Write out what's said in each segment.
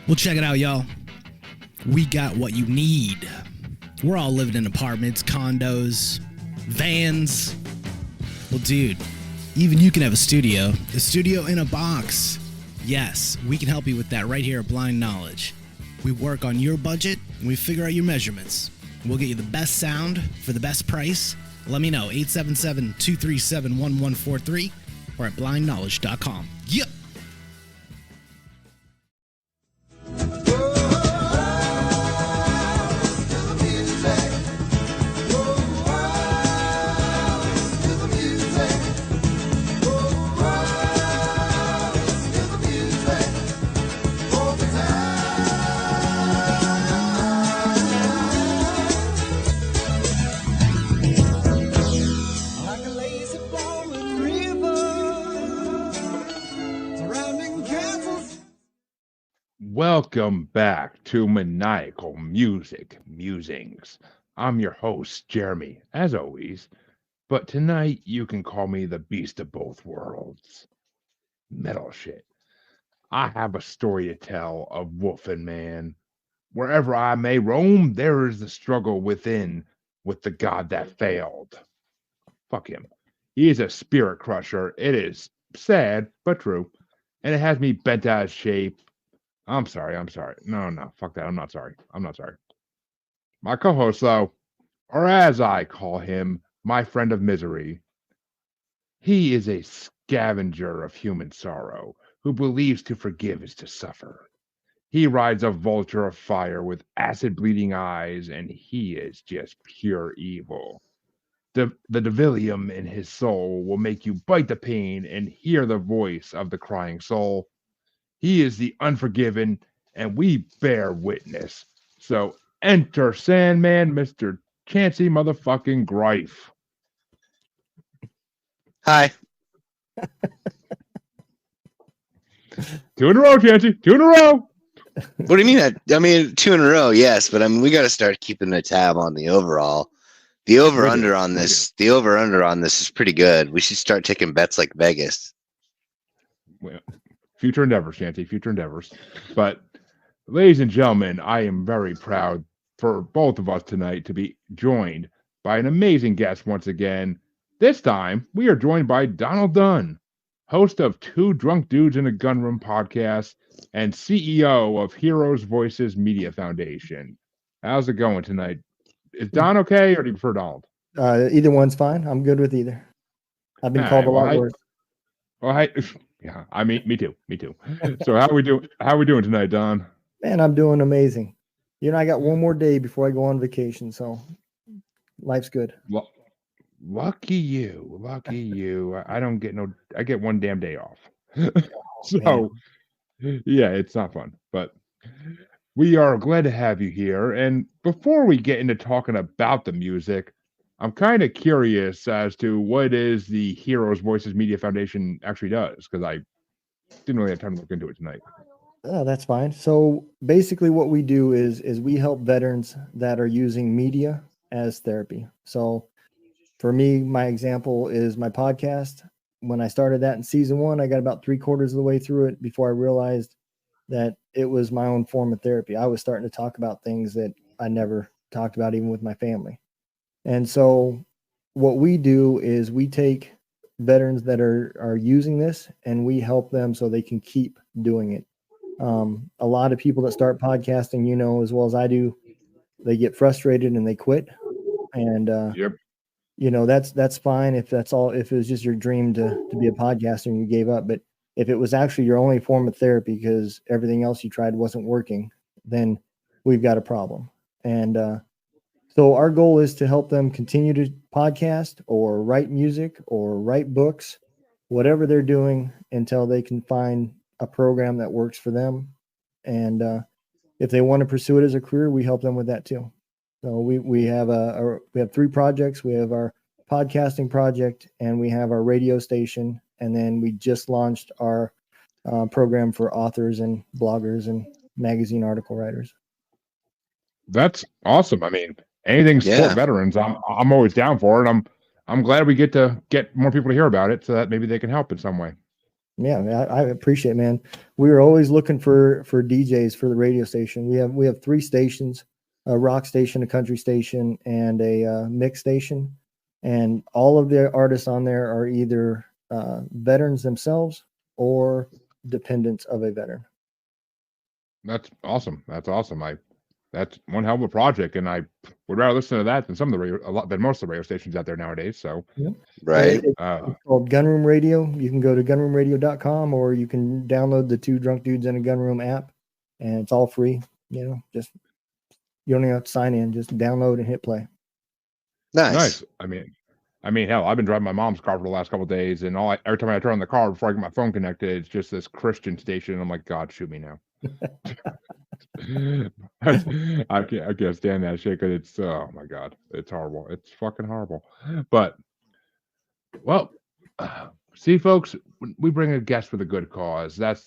Well, check it out, y'all. We got what you need. We're all living in apartments, condos, vans. Well, dude, even you can have a studio in a box. Yes, we can help you with that right here at Blind Knowledge. We work on your budget, and we figure out your measurements. We'll get you the best sound for the best price. Let me know, 877-237-1143 or at blindknowledge.com. Yep. Welcome back to Maniacal Music Musings. I'm your host, Jeremy, as always, but tonight you can call me the beast of both worlds. Metal shit. I have a story to tell of wolf and man. Wherever I may roam, there is the struggle within with the god that failed. Fuck him. He is a spirit crusher. It is sad, but true. And it has me bent out of shape. I'm sorry. No, fuck that. I'm not sorry. My co-host, though, or as I call him, my friend of misery, he is a scavenger of human sorrow who believes to forgive is to suffer. He rides a vulture of fire with acid-bleeding eyes, and he is just pure evil. The devilium in his soul will make you bite the pain and hear the voice of the crying soul. He is the unforgiven, and we bear witness. So enter Sandman, Mr. Chancy motherfucking Grife. Hi. 2 in a row, Chancy. 2 in a row. What do you mean? I mean, 2 in a row, yes, but I mean, we got to start keeping a tab on the overall. The over-under on this is pretty good. We should start taking bets like Vegas. Well, future endeavors, Chancy, future endeavors. But, ladies and gentlemen, I am very proud for both of us tonight to be joined by an amazing guest once again. This time, we are joined by Donald Dunn, host of Two Drunk Dudes in a Gunroom podcast and CEO of Heroes Voices Media Foundation. How's it going tonight? Is Don okay, or do you prefer Donald? Either one's fine. I'm good with either. I've been called a lot worse. Yeah, I mean, me too. So how we doing tonight, Don? Man, I'm doing amazing. You know, I got one more day before I go on vacation, so life's good. Well, lucky you. I don't get I get one damn day off. So, yeah, it's not fun, but we are glad to have you here. And before we get into talking about the music, I'm kind of curious as to what it is the Heroes Voices Media Foundation actually does, because I didn't really have time to look into it tonight. Oh, that's fine. So basically what we do is we help veterans that are using media as therapy. So for me, my example is my podcast. When I started that in season 1, I got about 3/4 of the way through it before I realized that it was my own form of therapy. I was starting to talk about things that I never talked about even with my family. And so what we do is we take veterans that are using this and we help them so they can keep doing it. A lot of people that start podcasting, you know, as well as I do, they get frustrated and they quit. And, you know, that's fine if that's all, if it was just your dream to be a podcaster and you gave up. But if it was actually your only form of therapy because everything else you tried wasn't working, then we've got a problem. And, so our goal is to help them continue to podcast or write music or write books, whatever they're doing until they can find a program that works for them. And if they want to pursue it as a career, we help them with that too. So we have 3 projects. We have our podcasting project and we have our radio station. And then we just launched our program for authors and bloggers and magazine article writers. That's awesome. I mean, anything sport veterans, I'm always down for it. I'm glad we get more people to hear about it so that maybe they can help in some way. Yeah, I appreciate it, man. We are always looking for DJs for the radio station. We have 3 stations, a rock station, a country station, and a mix station. And all of the artists on there are either veterans themselves or dependents of a veteran. That's awesome. That's awesome. That's one hell of a project, and I would rather listen to that than than most of the radio stations out there nowadays. So, Right. It's called Gunroom Radio. You can go to gunroomradio.com, or you can download the 2 Drunk Dudes in a Gunroom app, and it's all free. Just you don't even have to sign in. Just download and hit play. Nice. I mean, hell, I've been driving my mom's car for the last couple of days, and every time I turn on the car before I get my phone connected, it's just this Christian station. And I'm like, God, shoot me now. I can't stand that shit because it's, oh my God, it's horrible. It's fucking horrible. But, well, see, folks, when we bring a guest with a good cause, that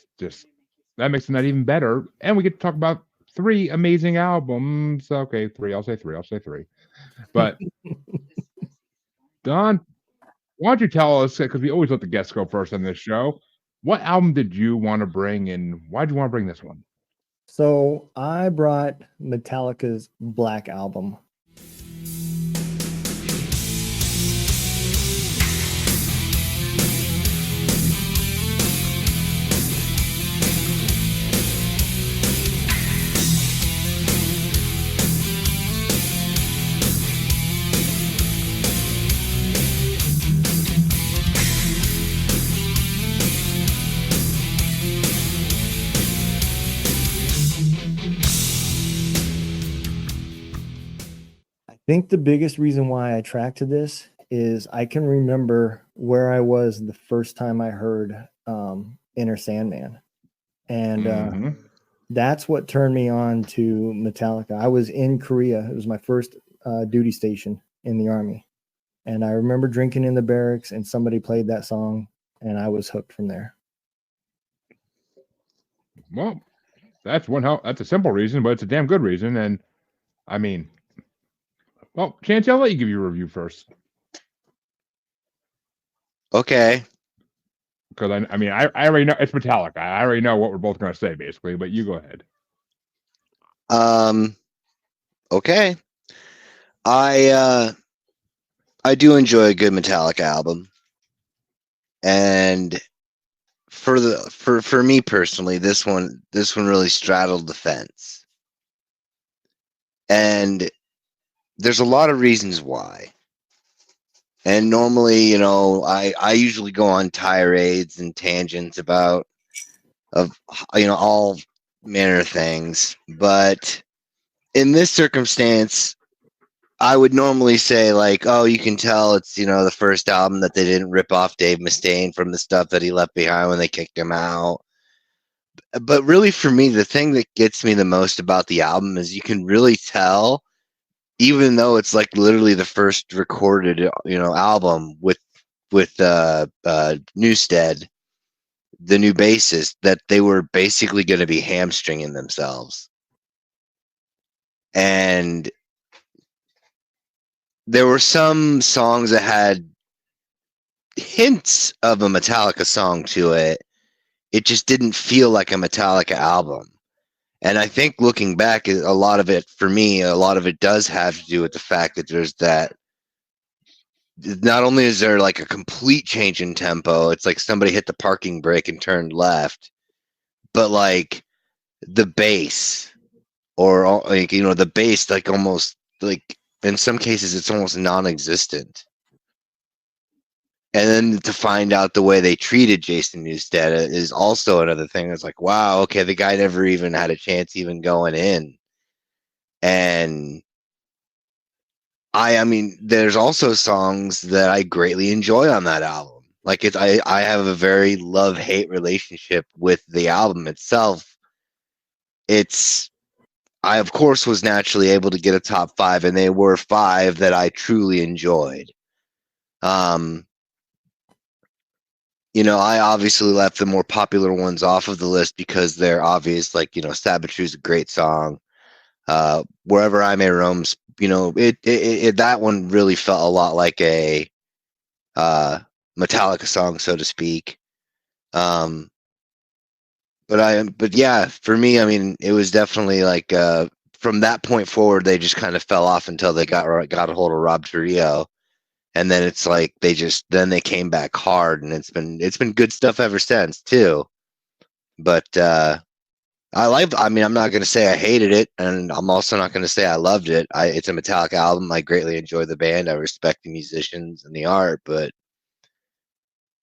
makes the night even better. And we get to talk about 3 amazing albums. Okay, 3. I'll say 3. But, Don, why don't you tell us, because we always let the guests go first on this show, what album did you want to bring, and why did you want to bring this one? So I brought Metallica's Black Album. I think the biggest reason why I tracked to this is I can remember where I was the first time I heard Inner Sandman. And that's what turned me on to Metallica. I was in Korea. It was my first duty station in the Army. And I remember drinking in the barracks and somebody played that song and I was hooked from there. Well, that's a simple reason, but it's a damn good reason. And I mean, well, Chancy, I'll let you give your review first. Okay. Because I already know it's Metallica. I already know what we're both going to say, basically. But you go ahead. Okay. I do enjoy a good Metallica album, and for me personally, this one really straddled the fence, and there's a lot of reasons why. And normally, I usually go on tirades and tangents about all manner of things. But in this circumstance, I would normally say like, oh, you can tell it's, the first album that they didn't rip off Dave Mustaine from the stuff that he left behind when they kicked him out. But really for me, the thing that gets me the most about the album is you can really tell, even though it's like literally the first recorded, album with Newstead, the new bassist, that they were basically going to be hamstringing themselves. And there were some songs that had hints of a Metallica song to it. It just didn't feel like a Metallica album. And I think looking back, a lot of it does have to do with the fact that there's that. Not only is there like a complete change in tempo, it's like somebody hit the parking brake and turned left, but like the bass, or like, the bass, like almost like in some cases it's almost non-existent. And then to find out the way they treated Jason Newsted is also another thing. It's like, wow, okay, the guy never even had a chance even going in. And I mean, there's also songs that I greatly enjoy on that album. Like I have a very love-hate relationship with the album itself. I of course was naturally able to get a top 5, and they were 5 that I truly enjoyed. I obviously left the more popular ones off of the list because they're obvious. Like, Sabatru's a great song. Wherever I May Roam's, that one really felt a lot like a Metallica song, so to speak. But yeah, for me, I mean, it was definitely like from that point forward, they just kind of fell off until they got a hold of Rob Trujillo, and then it's like they came back hard, and it's been good stuff ever since too. But I mean, I'm not going to say I hated it, and I'm also not going to say I loved it. It's a Metallica album. I greatly enjoy the band. I respect the musicians and the art, but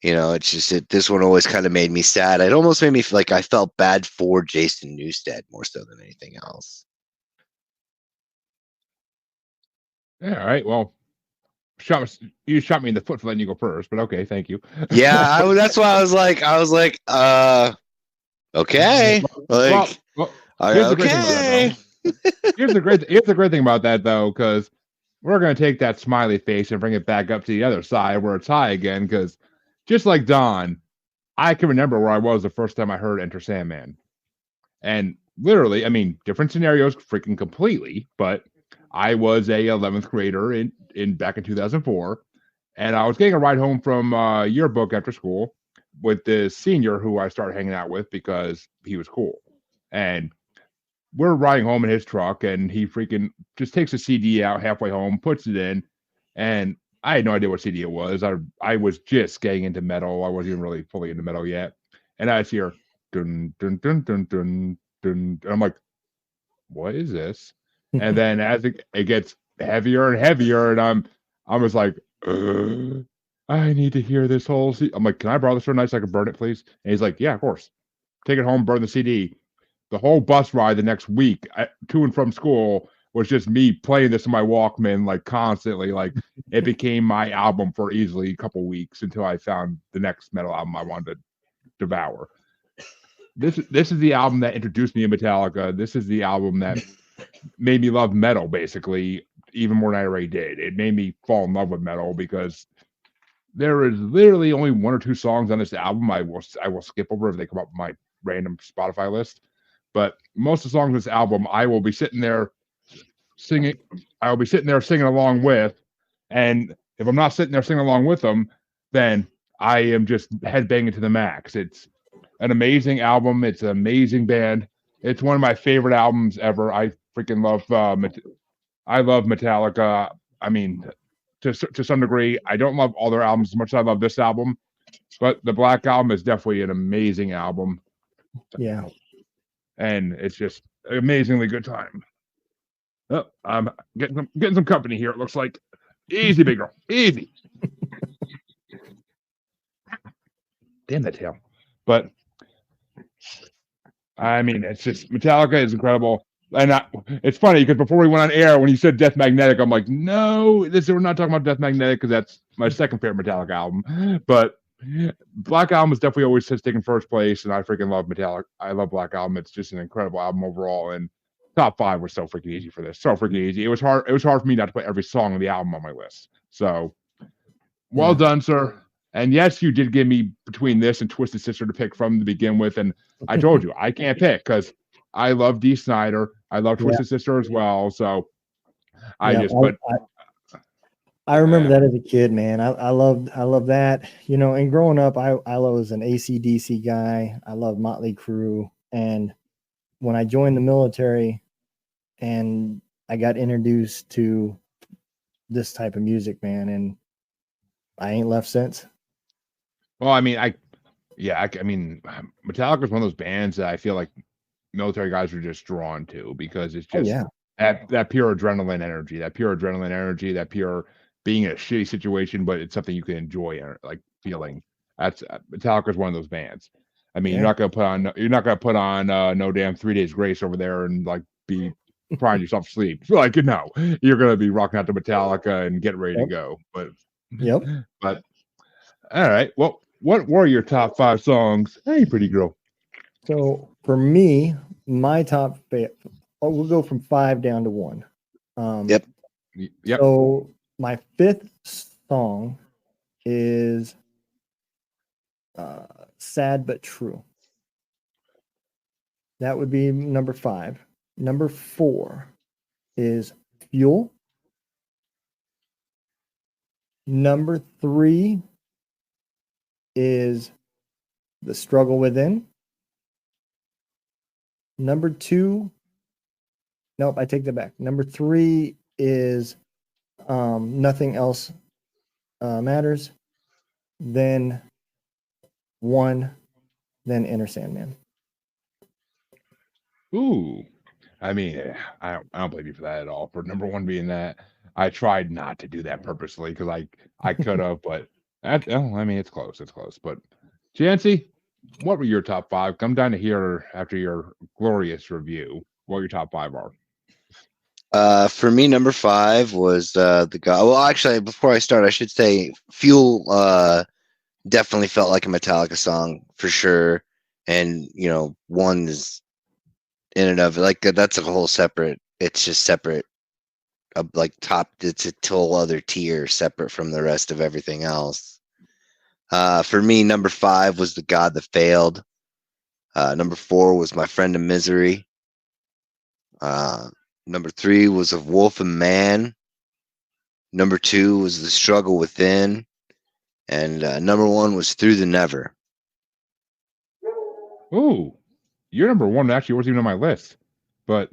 it's just this one always kind of made me sad. It almost made me feel like I felt bad for Jason Newsted more so than anything else. Yeah, all right. Well, you shot me in the foot for letting you go first, but okay, thank you. Yeah, that's why I was like, okay, like, here's the great thing about that, though. Here's the great thing about that, though, because we're gonna take that smiley face and bring it back up to the other side where it's high again. Because just like Don, I can remember where I was the first time I heard Enter Sandman, and literally, I mean, different scenarios, freaking completely, but I was a 11th grader in back in 2004, and I was getting a ride home from yearbook after school with this senior who I started hanging out with because he was cool. And we're riding home in his truck, and he freaking just takes a CD out halfway home, puts it in, and I had no idea what CD it was. I was just getting into metal. I wasn't even really fully into metal yet. And I just hear dun dun dun dun dun dun. And I'm like, what is this? And then as it gets heavier and heavier, and I'm just like, I need to hear this whole CD. I'm like, can I borrow this for a night so I can burn it, please? And he's like, yeah, of course. Take it home, burn the CD. The whole bus ride the next week to and from school was just me playing this in my Walkman, like constantly. Like it became my album for easily a couple weeks until I found the next metal album I wanted to devour. This is the album that introduced me to Metallica. This is the album that made me love metal, basically, even more than I already did. It made me fall in love with metal because there is literally only one or two songs on this album I will skip over if they come up with my random Spotify list. But most of the songs on this album, I will be sitting there singing. I will be sitting there singing along with, and if I'm not sitting there singing along with them, then I am just headbanging to the max. It's an amazing album. It's an amazing band. It's one of my favorite albums ever. I freaking love. I love Metallica. I mean, to some degree, I don't love all their albums as much as I love this album, but the Black Album is definitely an amazing album. Yeah. And it's just an amazingly good time. Oh, I'm getting some company here. It looks like easy, big girl, easy. Damn that tail. But I mean, it's just Metallica is incredible. And it's funny because before we went on air, when you said Death Magnetic, I'm like, no, we're not talking about Death Magnetic because that's my second favorite Metallica album. But Black Album is definitely always taking first place, and I freaking love Metallica. I love Black Album. It's just an incredible album overall, and top 5 was so freaking easy for this. So freaking easy. It was hard for me not to put every song on the album on my list. So well done, sir. And yes, you did give me between this and Twisted Sister to pick from to begin with, and I told you I can't pick because I love Dee Snider. I love Twisted Sister as well. So I remember that as a kid, man. I love that. And growing up, I was an AC/DC guy. I loved Motley Crue. And when I joined the military and I got introduced to this type of music, man, and I ain't left since. Well, I mean, I mean, Metallica is one of those bands that I feel like military guys are just drawn to because it's just that pure adrenaline energy, that pure being in a shitty situation, but it's something you can enjoy, like feeling. That's Metallica is one of those bands. I mean, you're not gonna put on no damn 3 Days Grace over there and like be crying yourself to sleep. Like, no, you're gonna be rocking out to Metallica and get ready to go. But but all right, well, what were your top 5 songs? Hey, pretty girl. So for me, my top, we'll go from 5 down to 1. Yep. So my 5th song is Sad But True. That would be number 5. Number 4 is Fuel. Number 3 is The Struggle Within. Number 2, nope, I take that back. Number 3 is Nothing Else Matters. Then 1, then Inner Sandman. Ooh. I mean, I don't blame you for that at all. For number 1 being that, I tried not to do that purposely because I could have, but I mean, it's close. It's close. But Chancy, what were your top 5? Come down to here after your glorious review. What your top 5 are? For me, number 5 was the guy. Well, actually, before I start, I should say Fuel definitely felt like a Metallica song for sure. And, 1 is in and of it, like that's a whole separate, it's just separate, like top, it's a whole other tier separate from the rest of everything else. For me, number 5 was The God That Failed. Number 4 was My Friend in Misery. Number 3 was Of Wolf and Man. Number 2 was The Struggle Within. And number 1 was Through the Never. Ooh, your number 1 actually wasn't even on my list, but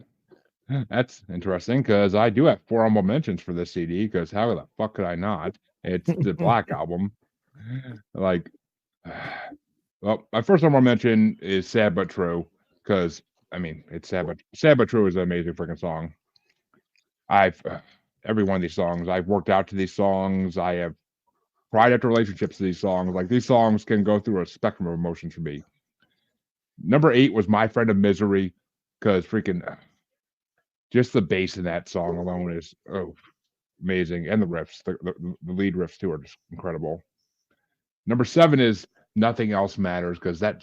that's interesting because I do have 4 honorable mentions for this CD. Because how the fuck could I not? It's the Black Album. Like, well, my first honorable mention is Sad But True because I mean it's Sad But True is an amazing freaking song. Every one of these songs I've worked out to these songs. I have cried after relationships to these songs. Like these songs can go through a spectrum of emotions for me. Number 8 was My Friend of Misery because freaking just the bass in that song alone is amazing, and the riffs, the lead riffs too are just incredible. Number 7 is Nothing Else Matters because I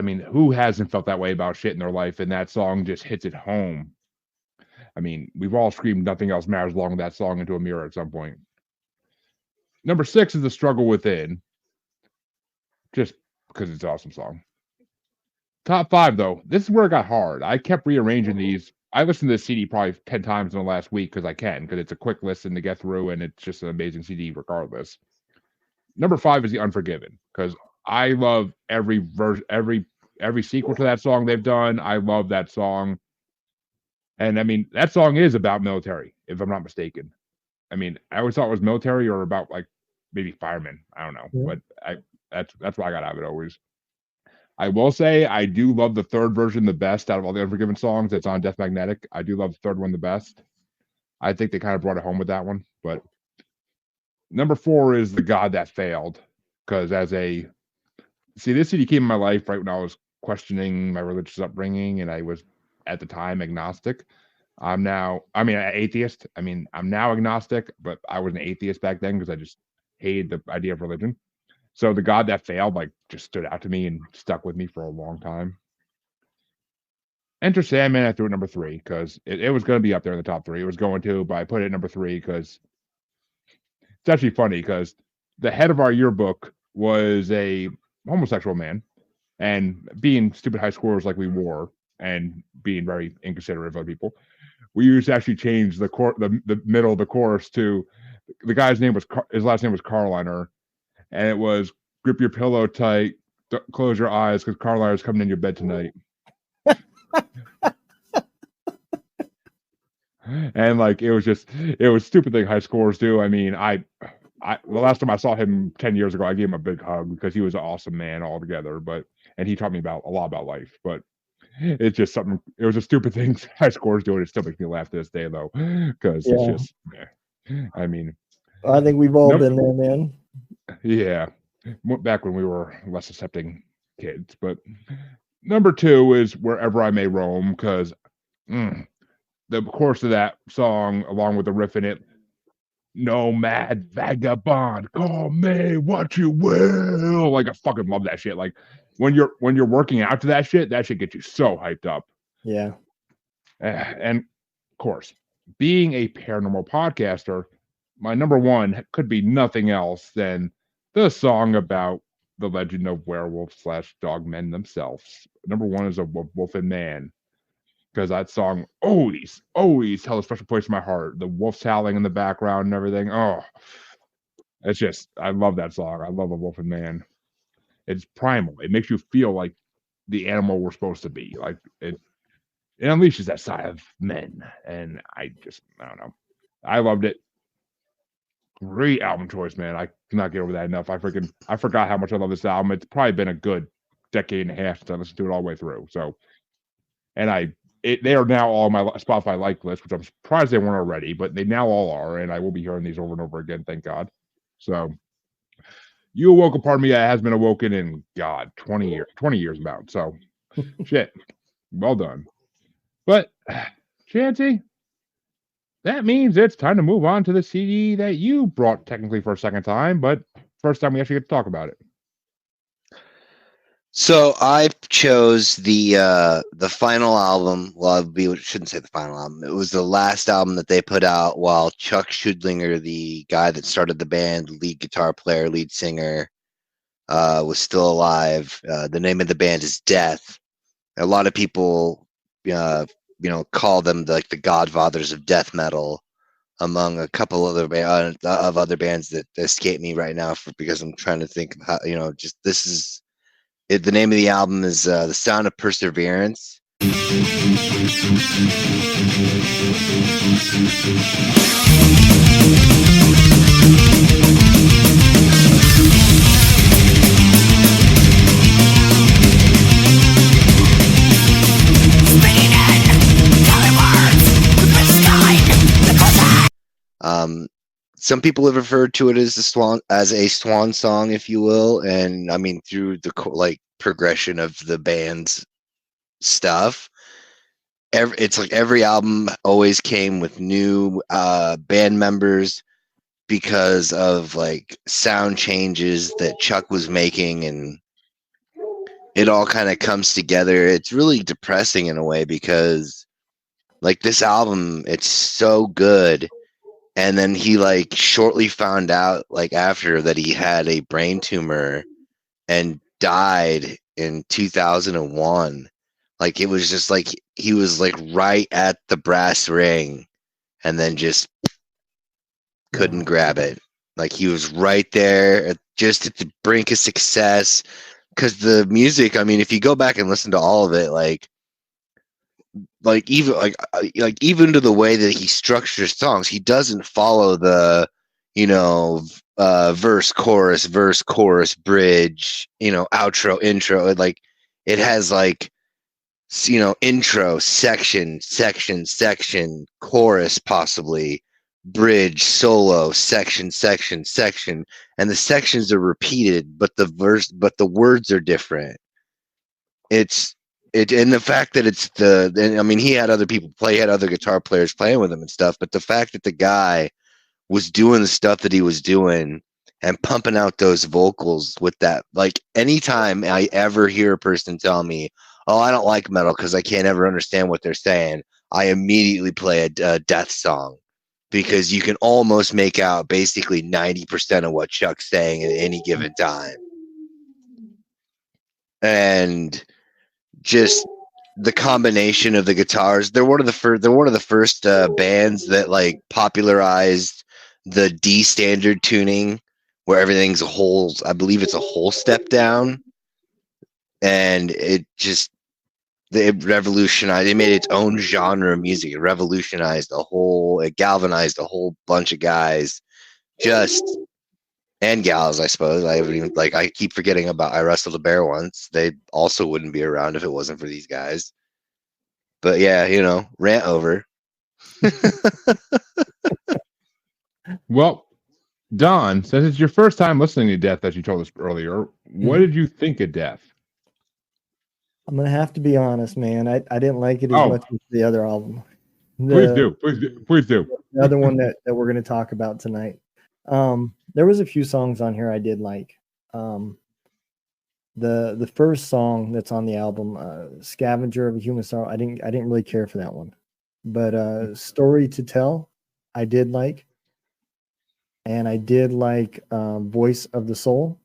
mean, who hasn't felt that way about shit in their life, and that song just hits it home. I mean, we've all screamed Nothing Else Matters along with that song into a mirror at some point. Number 6 is The Struggle Within, just because it's an awesome song. Top 5, though. This is where it got hard. I kept rearranging these. I listened to this CD probably 10 times in the last week because it's a quick listen to get through, and it's just an amazing CD regardless. Number 5 is The Unforgiven because I love every version, every sequel to that song they've done. I love that song. And I mean, that song is about military, if I'm not mistaken. I mean, I always thought it was military or about like maybe firemen. I don't know, but that's what I got out of it always. I will say I do love the third version the best out of all the Unforgiven songs. It's on Death Magnetic. I do love the third one the best. I think they kind of brought it home with that one. But number 4 is The God That Failed because this CD came in my life right when I was questioning my religious upbringing, and I was at the time agnostic. I'm atheist. I mean, I'm now agnostic, but I was an atheist back then because I just hated the idea of religion. So The God That Failed like just stood out to me and stuck with me for a long time. Enter Sandman, I threw it number 3 because it was going to be up there in the top 3. It was going to, but I put it at number 3 because it's actually funny because the head of our yearbook was a homosexual man, and being stupid high schoolers like we were and being very inconsiderate of other people, we used to actually change the middle of the chorus to the guy's name was his last name was Carliner. And it was grip your pillow tight, close your eyes, because Carliner's coming in your bed tonight. And like it was stupid thing high schoolers do. I mean, the last time I saw him 10 years ago, I gave him a big hug because he was an awesome man altogether. And he taught me a lot about life. But it's just something. It was a stupid thing high schoolers do, and it still makes me laugh to this day though, because it's just. I mean, I think we've all been there, man. Yeah, back when we were less accepting kids. But number 2 is Wherever I May Roam because the chorus of that song, along with the riff in it, nomad vagabond, call me what you will. Like I fucking love that shit. Like when you're working out to that shit gets you so hyped up. Yeah. And of course, being a paranormal podcaster, my number 1 could be nothing else than the song about the legend of werewolves / dogmen themselves. Number 1 is A Wolf and Man. Because that song always held a special place in my heart. The wolves howling in the background and everything. Oh, it's just, I love that song. I love A Wolf and Man. It's primal. It makes you feel like the animal we're supposed to be. Like it unleashes that side of men. And I don't know. I loved it. Great album choice, man. I cannot get over that enough. I forgot how much I love this album. It's probably been a good decade and a half since I listened to it all the way through. So, and they are now all on my Spotify like list, which I'm surprised they weren't already, but they now all are, and I will be hearing these over and over again, thank God. So, you awoke a part of me that has been awoken in, God, 20 years about. So, shit, well done. But, Chancy, that means it's time to move on to the CD that you brought technically for a second time, but first time we actually get to talk about it. So I chose the final album. Well, I shouldn't say the final album. It was the last album that they put out while Chuck Schuldiner, the guy that started the band, lead guitar player, lead singer, was still alive. The name of the band is Death. A lot of people, call them the godfathers of death metal, among a couple other of other bands that escape me right now because I'm trying to think of how, this is it. The name of the album is The Sound of Perseverance. Some people have referred to it as a swan song, if you will, and I mean through the progression of the band's stuff. It's like every album always came with new band members because of like sound changes that Chuck was making, and it all kind of comes together. It's really depressing in a way because like this album, it's so good. And then he like shortly found out like after that he had a brain tumor and died in 2001. Like it was just like he was like right at the brass ring and then just couldn't grab it. Like he was right there just at the brink of success. Because the music, I mean, if you go back and listen to all of it, even to the way that he structures songs, he doesn't follow the, verse, chorus, bridge, outro, intro. Like it has like, intro, section, chorus, possibly bridge, solo, section, and the sections are repeated, but the words are different. And the fact that he had other people play, he had other guitar players playing with him and stuff, but the fact that the guy was doing the stuff that he was doing and pumping out those vocals with that, like anytime I ever hear a person tell me, oh, I don't like metal because I can't ever understand what they're saying, I immediately play a Death song because you can almost make out basically 90% of what Chuck's saying at any given time. And just the combination of the guitars, they're one of the first bands that like popularized the D standard tuning where everything's I believe it's a whole step down, and it revolutionized. It made its own genre of music. It it galvanized a whole bunch of guys, and gals, I suppose. I keep forgetting about I Wrestled a Bear Once. They also wouldn't be around if it wasn't for these guys. But yeah, rant over. Well, Don, since it's your first time listening to Death, as you told us earlier, what did you think of Death? I'm going to have to be honest, man. I didn't like it as much as the other album. Please do. The other one that we're going to talk about tonight. There was a few songs on here I did like. The first song that's on the album, Scavenger of a Human Sorrow, I didn't really care for that one. But Story to Tell, I did like. And I did like Voice of the Soul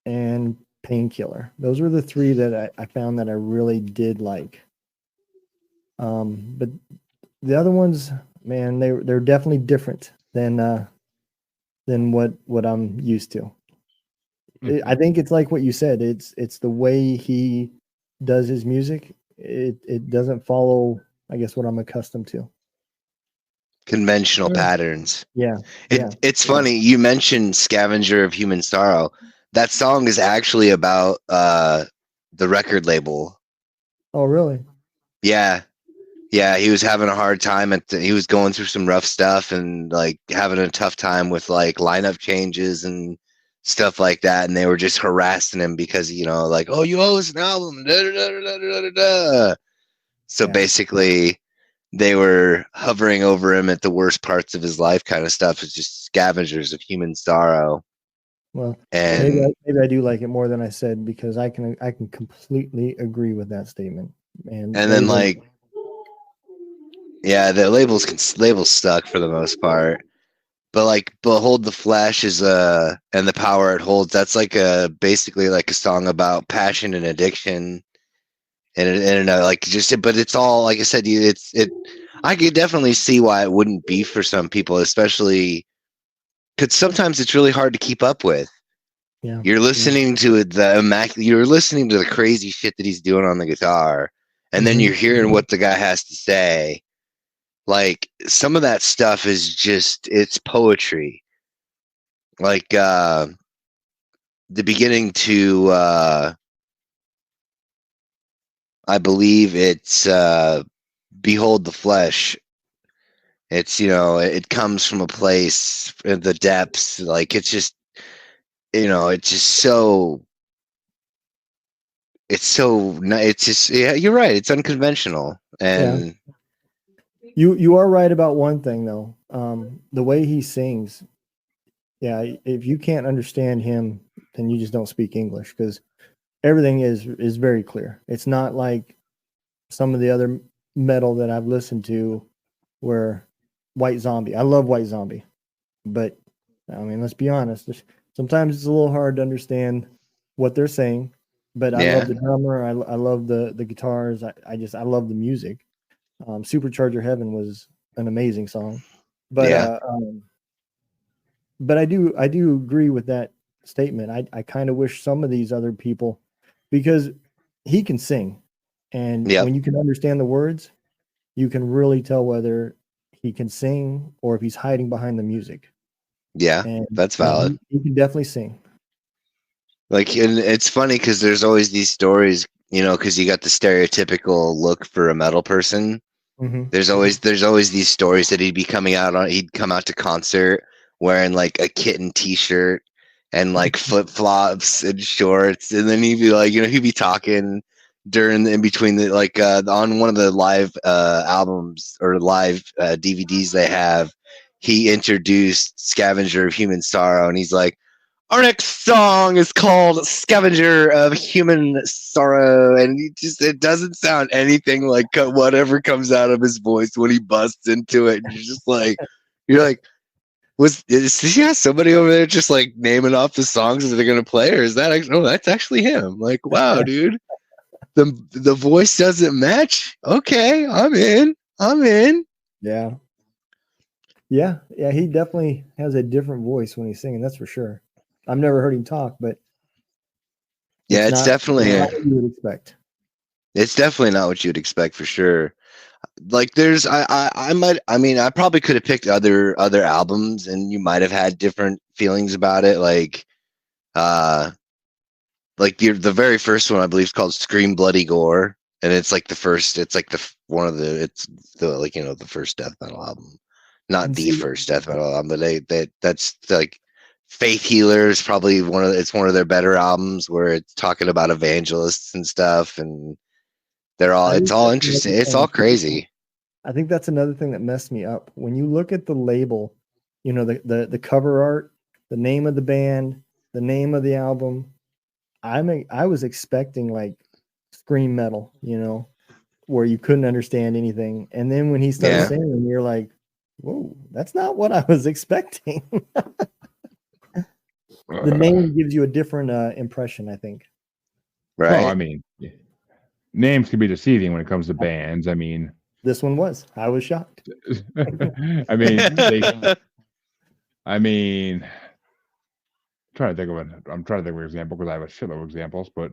and Painkiller. Those were the three that I found that I really did like. But the other ones, man, they're definitely different than what I'm used to. I think it's like what you said. It's the way he does his music. It doesn't follow, I guess, what I'm accustomed to. Conventional patterns. Yeah. It's funny. You mentioned Scavenger of Human Sorrow. That song is actually about the record label. Oh, really? Yeah. Yeah, he was having a hard time he was going through some rough stuff and like having a tough time with like lineup changes and stuff like that, and they were just harassing him because, you know, like, oh, you owe us an album. Da, da, da, da, da, da, da. So basically they were hovering over him at the worst parts of his life, kind of stuff. It's just scavengers of human sorrow. Well, and maybe I do like it more than I said, because I can completely agree with that statement. And then like, yeah, the labels stuck for the most part. But like Behold the Flesh is and the Power It Holds, that's like basically like a song about passion and addiction. And like just, but it's all, like I said, I could definitely see why it wouldn't be for some people, especially because sometimes it's really hard to keep up with. Yeah. You're listening to you're listening to the crazy shit that he's doing on the guitar, and then you're hearing what the guy has to say. Like, some of that stuff is just, it's poetry. Like the beginning to I believe it's Behold the Flesh. It's, you know, it comes from a place in the depths. Like, it's just, you know, it's just so, it's just, yeah, you're right. It's unconventional. And you are right about one thing though. The way he sings, yeah, if you can't understand him, then you just don't speak English, because everything is very clear. It's not like some of the other metal that I've listened to, where White Zombie. I love White Zombie, but I mean, let's be honest. Sometimes it's a little hard to understand what they're saying. But I love the drummer. I love the guitars. I love the music. Supercharger Heaven was an amazing song. But but I do agree with that statement. I kind of wish some of these other people, because he can sing, and when you can understand the words, you can really tell whether he can sing or if he's hiding behind the music. Yeah, and that's valid. He can definitely sing. Like, and it's funny because there's always these stories, you know, because you got the stereotypical look for a metal person. There's always these stories that he'd come out to concert wearing like a kitten t-shirt and like flip-flops and shorts, and then he'd be like, you know, he'd be talking in between the like on one of the live albums or live DVDs they have, he introduced Scavenger of Human Sorrow, and he's like, our next song is called Scavenger of Human Sorrow, and it doesn't sound anything like whatever comes out of his voice when he busts into it. And you're like, is he have somebody over there just like naming off the songs that they're gonna play, or is that that's actually him? Like, wow, dude, the voice doesn't match. Okay, I'm in. Yeah. He definitely has a different voice when he's singing. That's for sure. I've never heard him talk, but it's definitely not what you would expect. It's definitely not what you'd expect for sure. Like, there's I probably could have picked other albums, and you might have had different feelings about it. Like the very first one, I believe, is called Scream Bloody Gore, and it's like the first. It's like the like, you know, the first death metal album, not the first death metal album, but that's like. Faith Healer is probably one of their better albums, where it's talking about evangelists and stuff, and it's all interesting. It's all crazy. I think that's another thing that messed me up. When you look at the label, you know, the cover art, the name of the band, the name of the album, I was expecting like scream metal, you know, where you couldn't understand anything. And then when he started singing, you're like, whoa, that's not what I was expecting. The name gives you a different impression, I think. Right. Well, I mean, names can be deceiving when it comes to bands. I mean, this one was. I was shocked. I mean, trying to think of an example because I have a shitload of examples, but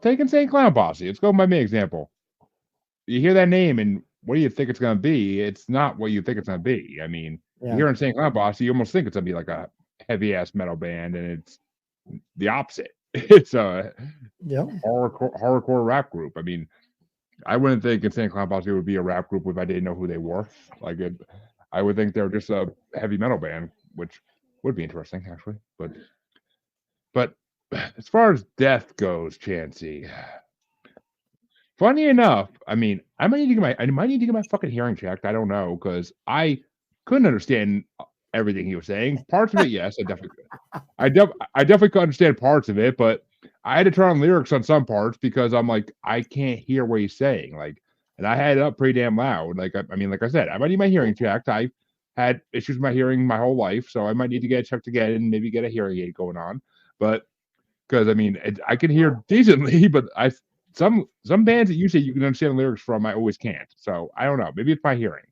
take Insane Clown Posse. Let's go by me example. You hear that name and what do you think it's gonna be? It's not what you think it's gonna be. I mean, you hear Insane Clown Posse, you almost think it's gonna be like a heavy ass metal band, and it's the opposite. It's a hardcore rap group. I mean, I wouldn't think Insane Clown Posse would be a rap group if I didn't know who they were. Like, I would think they're just a heavy metal band, which would be interesting actually. But as far as death goes, Chancy, funny enough, I mean, I might need to get my fucking hearing checked. I don't know, because I couldn't understand everything he was saying. Parts of it, yes, I definitely could understand parts of it, but I had to turn on lyrics on some parts because I'm like, I can't hear what he's saying. Like, and I had it up pretty damn loud. Like, I mean, like I said, I might need my hearing checked. I had issues with my hearing my whole life, so I might need to get it checked again and maybe get a hearing aid going on. But because I mean, I can hear decently, but some bands that you say you can understand the lyrics from, I always can't. So I don't know. Maybe it's my hearing,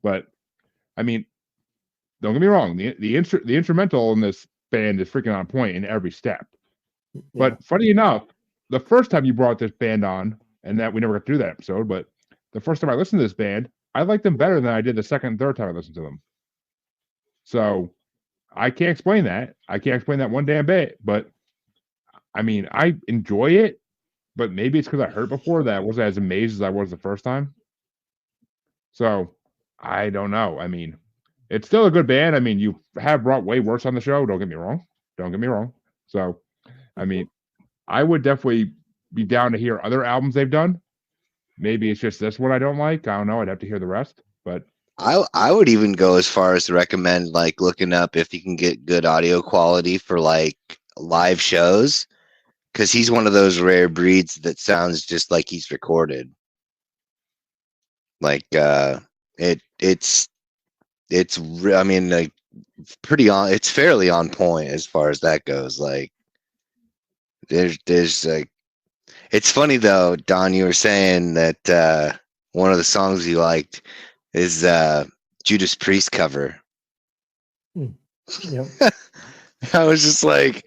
but I mean, don't get me wrong. The instrumental in this band is freaking on point in every step. Yeah. But funny enough, the first time you brought this band on, and that we never got to do that episode, but the first time I listened to this band, I liked them better than I did the second and third time I listened to them. So I can't explain that. I can't explain that one damn bit. But I mean, I enjoy it. But maybe it's because I heard it before that I wasn't as amazed as I was the first time. So I don't know. I mean, it's still a good band. I mean, you have brought way worse on the show. Don't get me wrong. So, I mean, I would definitely be down to hear other albums they've done. Maybe it's just this one I don't like. I don't know. I'd have to hear the rest. But I would even go as far as to recommend like looking up if you can get good audio quality for like live shows. Because he's one of those rare breeds that sounds just like he's recorded. Like it's I mean, like it's fairly on point as far as that goes. Like there's like, it's funny though, Don, you were saying that one of the songs you liked is Judas Priest cover. Yep. I was like,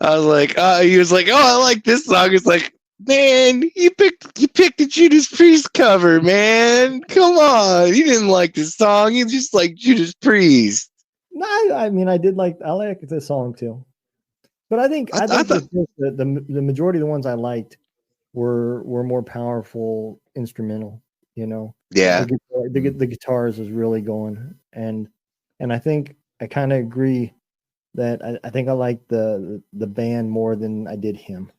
he was like, oh, I like this song. It's like, man, you picked the Judas Priest cover, man. Come on, you didn't like this song. You just like Judas Priest. No, I mean, I like this song too, but I think the majority of the ones I liked were more powerful instrumental. You know, yeah, the guitars is really going, and I think I kind of agree that I think I like the band more than I did him.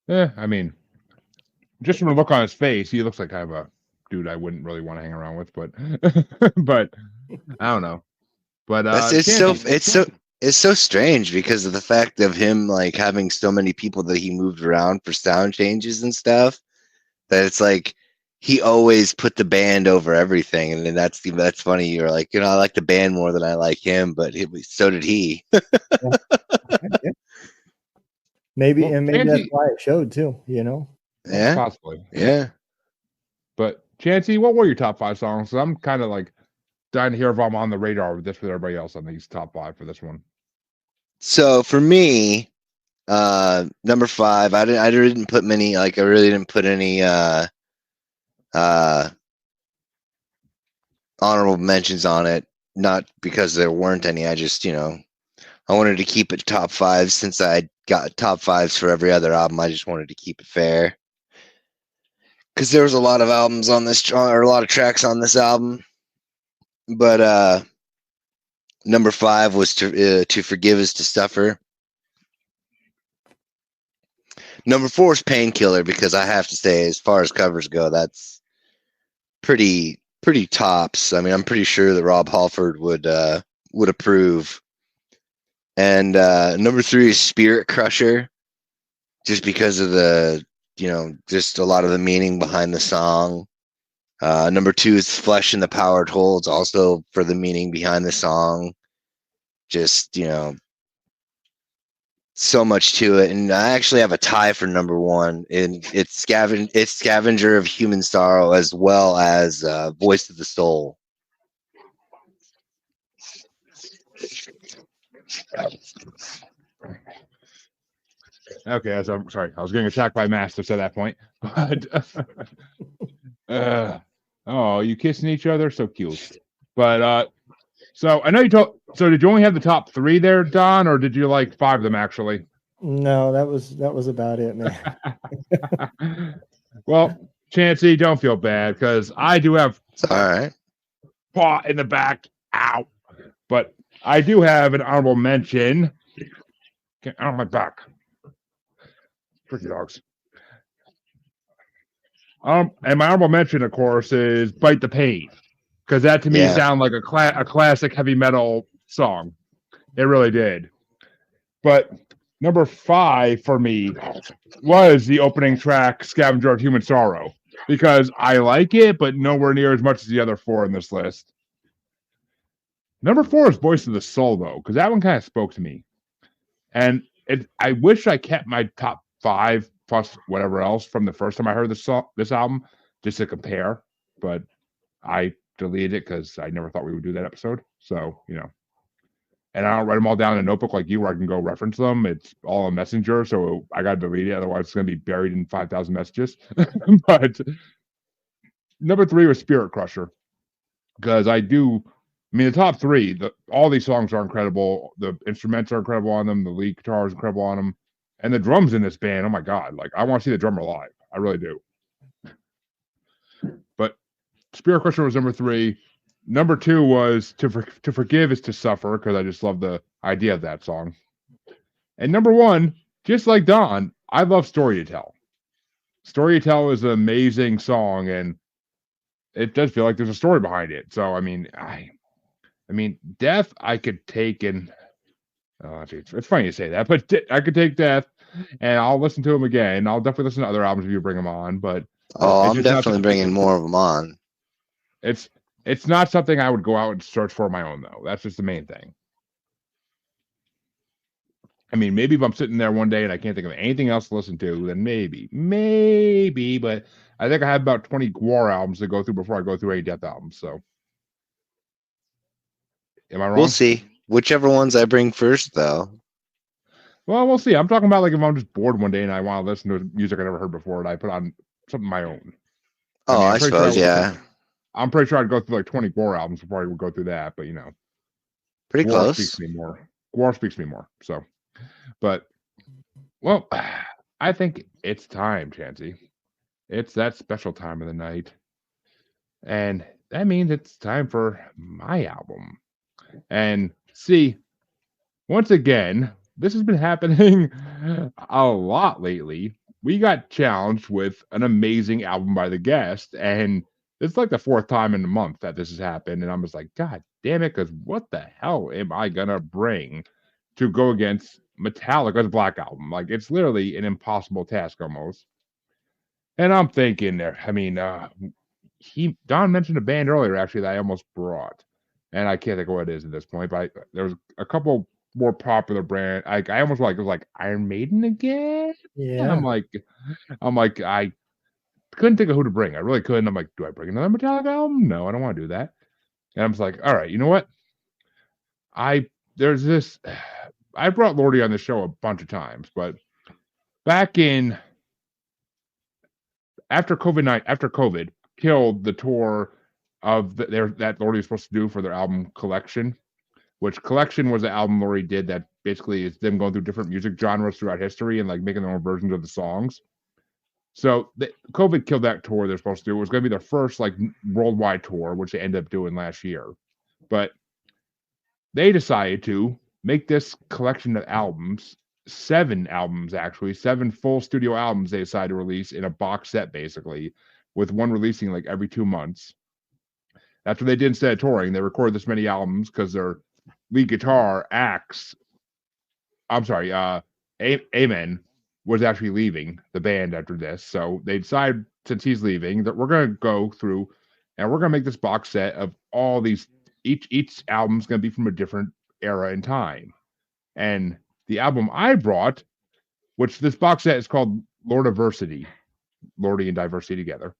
Yeah, I mean, just from the look on his face, he looks like kind of a dude I wouldn't really want to hang around with, but but I don't know. But it's so strange because of the fact of him like having so many people that he moved around for sound changes and stuff, that it's like he always put the band over everything, and then that's funny. You're like, you know, I like the band more than I like him, but so did he. Maybe that's why it showed too. You know, yeah, possibly, yeah. But Chancy, what were your top 5 songs? So I'm kind of like dying to hear if I'm on the radar with everybody else on these top 5 for this one. So for me, number 5, I didn't put many. Like I really didn't put any honorable mentions on it, not because there weren't any. I just, you know, I wanted to keep it top 5 since I got top 5s for every other album. I just wanted to keep it fair because there was a lot of albums on this, or a lot of tracks on this album. But number 5 was to forgive is to suffer. Number 4 is Painkiller, because I have to say, as far as covers go, that's pretty tops. I mean, I'm pretty sure that Rob Halford would approve. And number 3 is Spirit Crusher, just because of the, you know, just a lot of the meaning behind the song. Number 2 is Flesh and the Power It Holds, also for the meaning behind the song. Just, you know, so much to it. And I actually have a tie for number 1, and it's Scavenger of Human Sorrow, as well as Voice of the Soul. Okay, so I'm sorry. I was getting attacked by mastiffs at that point. But oh, you kissing each other? So cute. But so I know you told. So did you only have the top 3 there, Don, or did you like 5 of them actually? No, that was about it, man. Well, Chancy, don't feel bad because I do have It's all right. paw in the back. Ow. But I do have an honorable mention. Get out of my back. Freaky dogs. And my honorable mention, of course, is Bite the Pain. Because that to me Yeah. sounded like a classic heavy metal song. It really did. But number 5 for me was the opening track, Scavenger of Human Sorrow. Because I like it, but nowhere near as much as the other 4 in this list. Number 4 is Voice of the Soul, though, because that one kind of spoke to me. And I wish I kept my top 5 plus whatever else from the first time I heard this album, just to compare. But I deleted it because I never thought we would do that episode. So, and I don't write them all down in a notebook like you where I can go reference them. It's all a messenger, so I got to delete it. Otherwise, it's going to be buried in 5,000 messages. But number 3 was Spirit Crusher. Because the top 3, all these songs are incredible. The instruments are incredible on them. The lead guitar is incredible on them. And the drums in this band, oh my God. Like, I want to see the drummer live. I really do. But Spirit Crusher was number 3. Number 2 was To Forgive is to Suffer, because I just love the idea of that song. And number 1, just like Don, I love Story to Tell. Story to Tell is an amazing song, and it does feel like there's a story behind it. So, I mean, Death I could take, and it's funny to say that, but I could take Death, and I'll listen to them again. I'll definitely listen to other albums if you bring them on. But I'm definitely bringing more of them on. It's not something I would go out and search for my own, though. That's just the main thing. I mean, maybe if I'm sitting there one day and I can't think of anything else to listen to, then maybe. But I think I have about 20 Gwar albums to go through before I go through any Death albums. So, am I wrong? We'll see. Whichever ones I bring first, though. Well, we'll see. I'm talking about like if I'm just bored one day and I want to listen to music I never heard before, and I put on something of my own. I suppose, yeah. I'm pretty sure I'd go through like 20 Gwar albums before I would go through that, but pretty Gwar close. Speaks to me more. Gwar speaks to me more. So, but well, I think it's time, Chancy. It's that special time of the night, and that means it's time for my album. And see, once again, this has been happening a lot lately. We got challenged with an amazing album by the guest, and it's like the 4th time in a month that this has happened. And I'm just like, God damn it, because what the hell am I gonna bring to go against Metallica's Black Album? Like, it's literally an impossible task almost. And I'm thinking there, Don mentioned a band earlier actually that I almost brought, and I can't think of what it is at this point, but there was a couple more popular brand. I almost it was like Iron Maiden again. Yeah. And I'm like, I couldn't think of who to bring. I really couldn't. I'm like, do I bring another Metallica album? No, I don't want to do that. And I'm just like, all right, you know what? I brought Lordi on the show a bunch of times, but back in after COVID killed the tour of that Lordi was supposed to do for their album Collection, which Collection was the album Lordi did that basically is them going through different music genres throughout history and like making their own versions of the songs. So COVID killed that tour they're supposed to do. It was going to be their first like worldwide tour, which they ended up doing last year. But they decided to make this collection of albums, 7 albums actually, 7 full studio albums they decided to release in a box set basically, with one releasing like every 2 months. That's what they did instead of touring. They recorded this many albums because their lead guitar, Amen, was actually leaving the band after this. So they decided, since he's leaving, that we're going to go through and we're going to make this box set of all these. Each album's going to be from a different era in time. And the album I brought, which this box set is called Lordiversity, Lordi and Diversity together.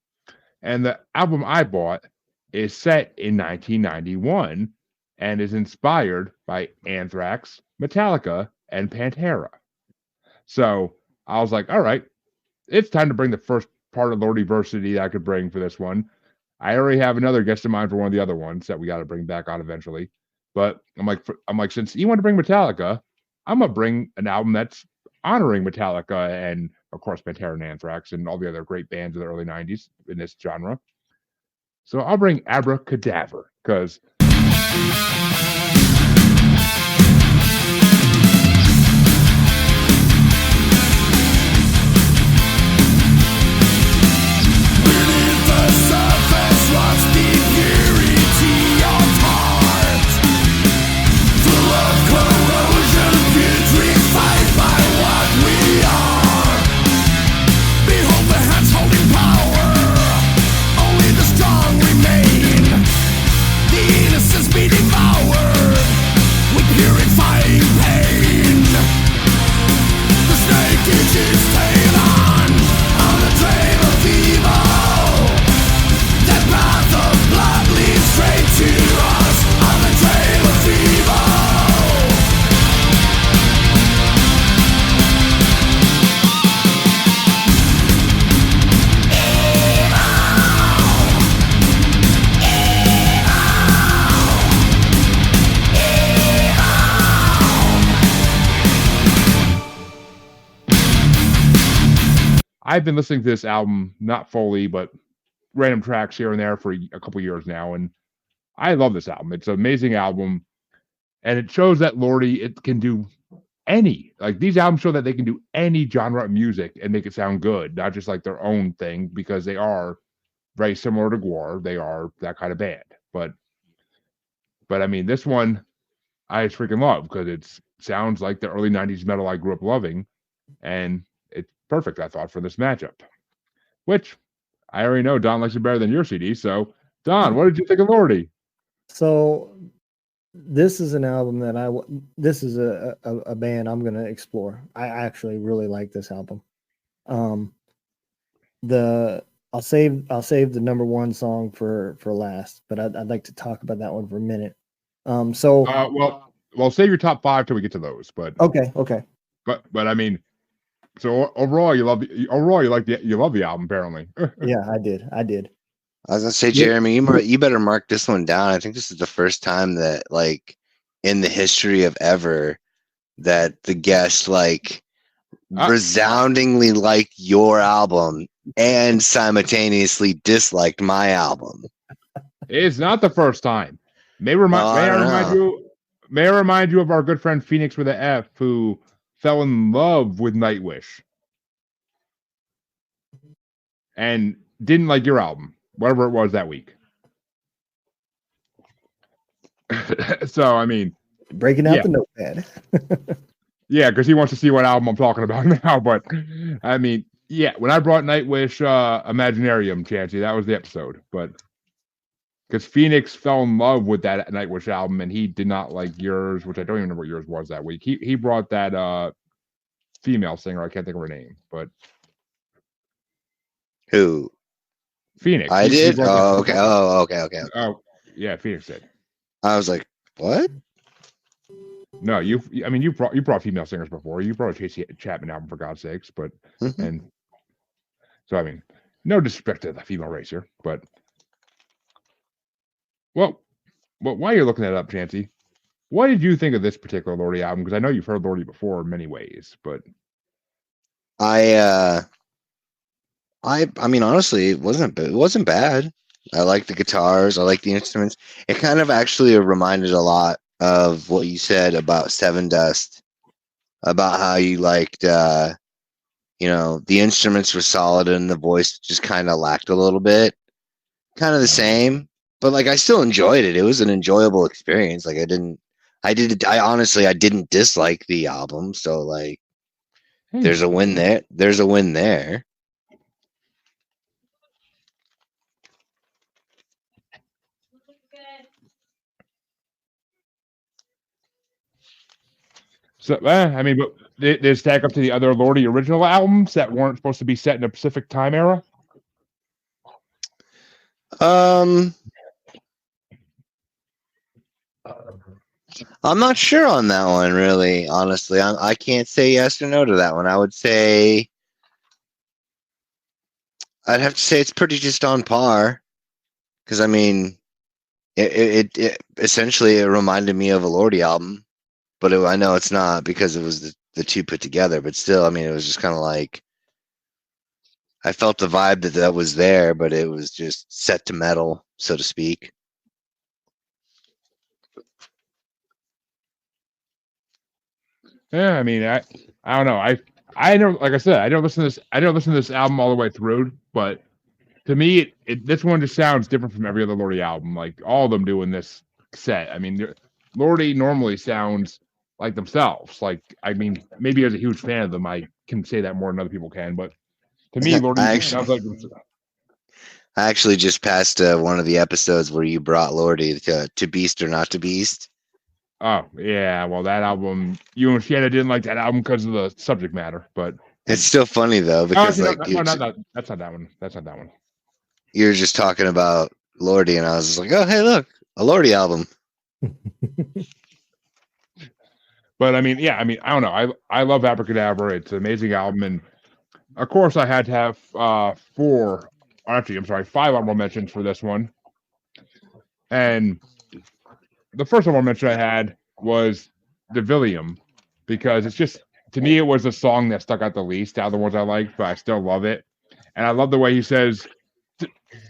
And the album I bought is set in 1991, and is inspired by Anthrax, Metallica, and Pantera. So I was like, all right, it's time to bring the first part of Lordiversity that I could bring for this one. I already have another guest in mind for one of the other ones that we got to bring back on eventually. But I'm like, since you want to bring Metallica, I'm gonna bring an album that's honoring Metallica and of course Pantera and Anthrax and all the other great bands of the early '90s in this genre. So I'll bring Abracadaver because I've been listening to this album, not fully, but random tracks here and there for a couple years now, and I love this album. It's an amazing album, and it shows that Lordi it can do these albums show that they can do any genre of music and make it sound good, not just like their own thing, because they are very similar to Gwar. They are that kind of band, but I mean, this one I just freaking love because it sounds like the early '90s metal I grew up loving, and it's perfect, I thought, for this matchup. Which I already know Don likes it better than your CD. So, Don, what did you think of Lordi? So, this is an album that this is a band I'm going to explore. I actually really like this album. I'll save the number one song for last, but I'd like to talk about that one for a minute. Well, save your top 5 till we get to those. But okay. But I mean, so overall, you love the album apparently. Yeah, I did. I was gonna say, Jeremy, you better mark this one down. I think this is the first time that, like, in the history of ever, that the guest resoundingly liked your album and simultaneously disliked my album. It's not the first time. May I remind you of our good friend Phoenix with an F, who fell in love with Nightwish and didn't like your album, whatever it was that week. So, I mean, breaking out the notepad. Yeah, because he wants to see what album I'm talking about now. But I mean, yeah, when I brought Nightwish Imaginarium, Chancy, that was the episode. But because Phoenix fell in love with that Nightwish album and he did not like yours, which I don't even know what yours was that week. He brought that female singer, I can't think of her name, but who? Phoenix. I did? Okay. Okay. Oh, yeah, Phoenix did. I was like, what? No, you brought female singers before. You brought a Tracy Chapman album, for God's sakes, but and so I mean, no disrespect to the female race here, but well, while you're looking that up, Chancy, what did you think of this particular Lordi album? Because I know you've heard Lordi before in many ways, but I mean, honestly, it wasn't bad. I like the guitars. I like the instruments. It kind of actually reminded a lot of what you said about Seven Dust, about how you liked, the instruments were solid and the voice just kind of lacked a little bit. Kind of the same, but like I still enjoyed it. It was an enjoyable experience. Like I didn't dislike the album. So like, there's a win there. There's a win there. So, I mean, but they stack up to the other Lordi original albums that weren't supposed to be set in a Pacific time era? I'm not sure on that one, really. Honestly, I can't say yes or no to that one. I would say I'd have to say it's pretty just on par. Because I mean, it essentially it reminded me of a Lordi album, but I know it's not because it was the two put together. But still, I mean, it was just kind of like I felt the vibe that was there, but it was just set to metal, so to speak. Yeah, I mean, I don't know. I don't, like I said, I don't listen to this album all the way through, but to me, this one just sounds different from every other Lordi album. Like all of them doing this set. I mean, Lordi normally sounds like themselves. Like, I mean, maybe as a huge fan of them, I can say that more than other people can. But to me, Lordi sounds like themselves. I actually just passed one of the episodes where you brought Lordi to Beast or Not to Beast. Oh yeah, well that album, you and Shanna didn't like that album because of the subject matter, but it's still funny though because that's not that one. That's not that one. You're just talking about Lordi, and I was just like, oh hey, look, a Lordi album. But I mean, yeah, I mean, I don't know. I love Abracadaver. It's an amazing album, and of course, I had to have 5 honorable mentions for this one. And the first honorable mention I had was Devilium, because it's just, to me, it was the song that stuck out the least out of the ones I liked, but I still love it. And I love the way he says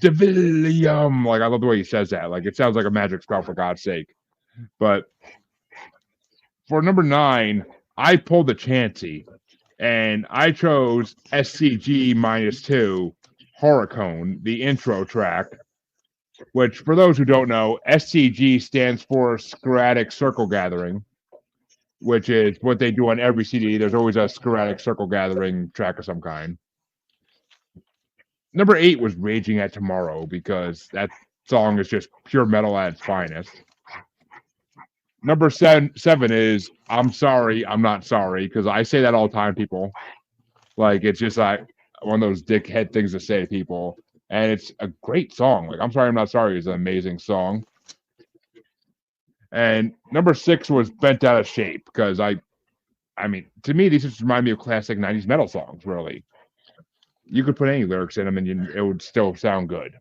Devilium. Like, I love the way he says that. Like, it sounds like a magic spell, for God's sake. But for number 9, I pulled the Chancy, and I chose SCG-2, Horicone, the intro track, which, for those who don't know, SCG stands for Sporadic Circle Gathering, which is what they do on every CD. There's always a Sporadic Circle Gathering track of some kind. Number 8 was Raging at Tomorrow, because that song is just pure metal at its finest. Number 7 is I'm Sorry, I'm Not Sorry, because I say that all the time, people. Like, it's just like one of those dickhead things to say to people. And it's a great song. Like, I'm Sorry, I'm Not Sorry is an amazing song. And number 6 was Bent Out of Shape, because I mean, to me, these just remind me of classic 90s metal songs, really. You could put any lyrics in them and it would still sound good.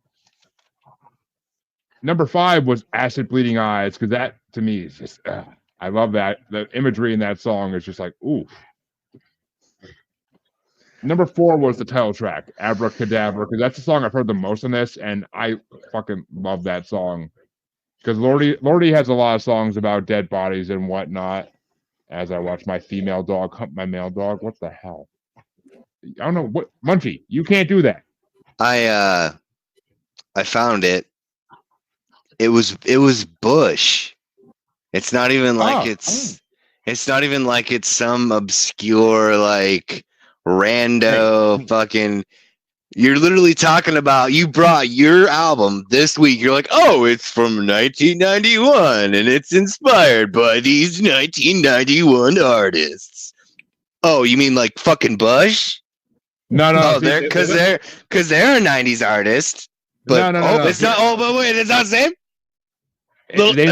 Number 5 was Acid Bleeding Eyes, because that, to me, is just, I love that. The imagery in that song is just like, ooh. Number 4 was the title track, Abracadaver, because that's the song I've heard the most in this, and I fucking love that song. Because Lordi has a lot of songs about dead bodies and whatnot. As I watch my female dog hump my male dog. What the hell? I don't know. What, Munchie, you can't do that. I found it. It was Bush. It's not even like it's not even like it's some obscure like rando fucking. You're literally talking about, you brought your album this week. You're like, oh, it's from 1991 and it's inspired by these 1991 artists. Oh, you mean like fucking Bush? No. Oh, because they're a 90s artist. But no. It's not. Oh, but wait, it's not the same. They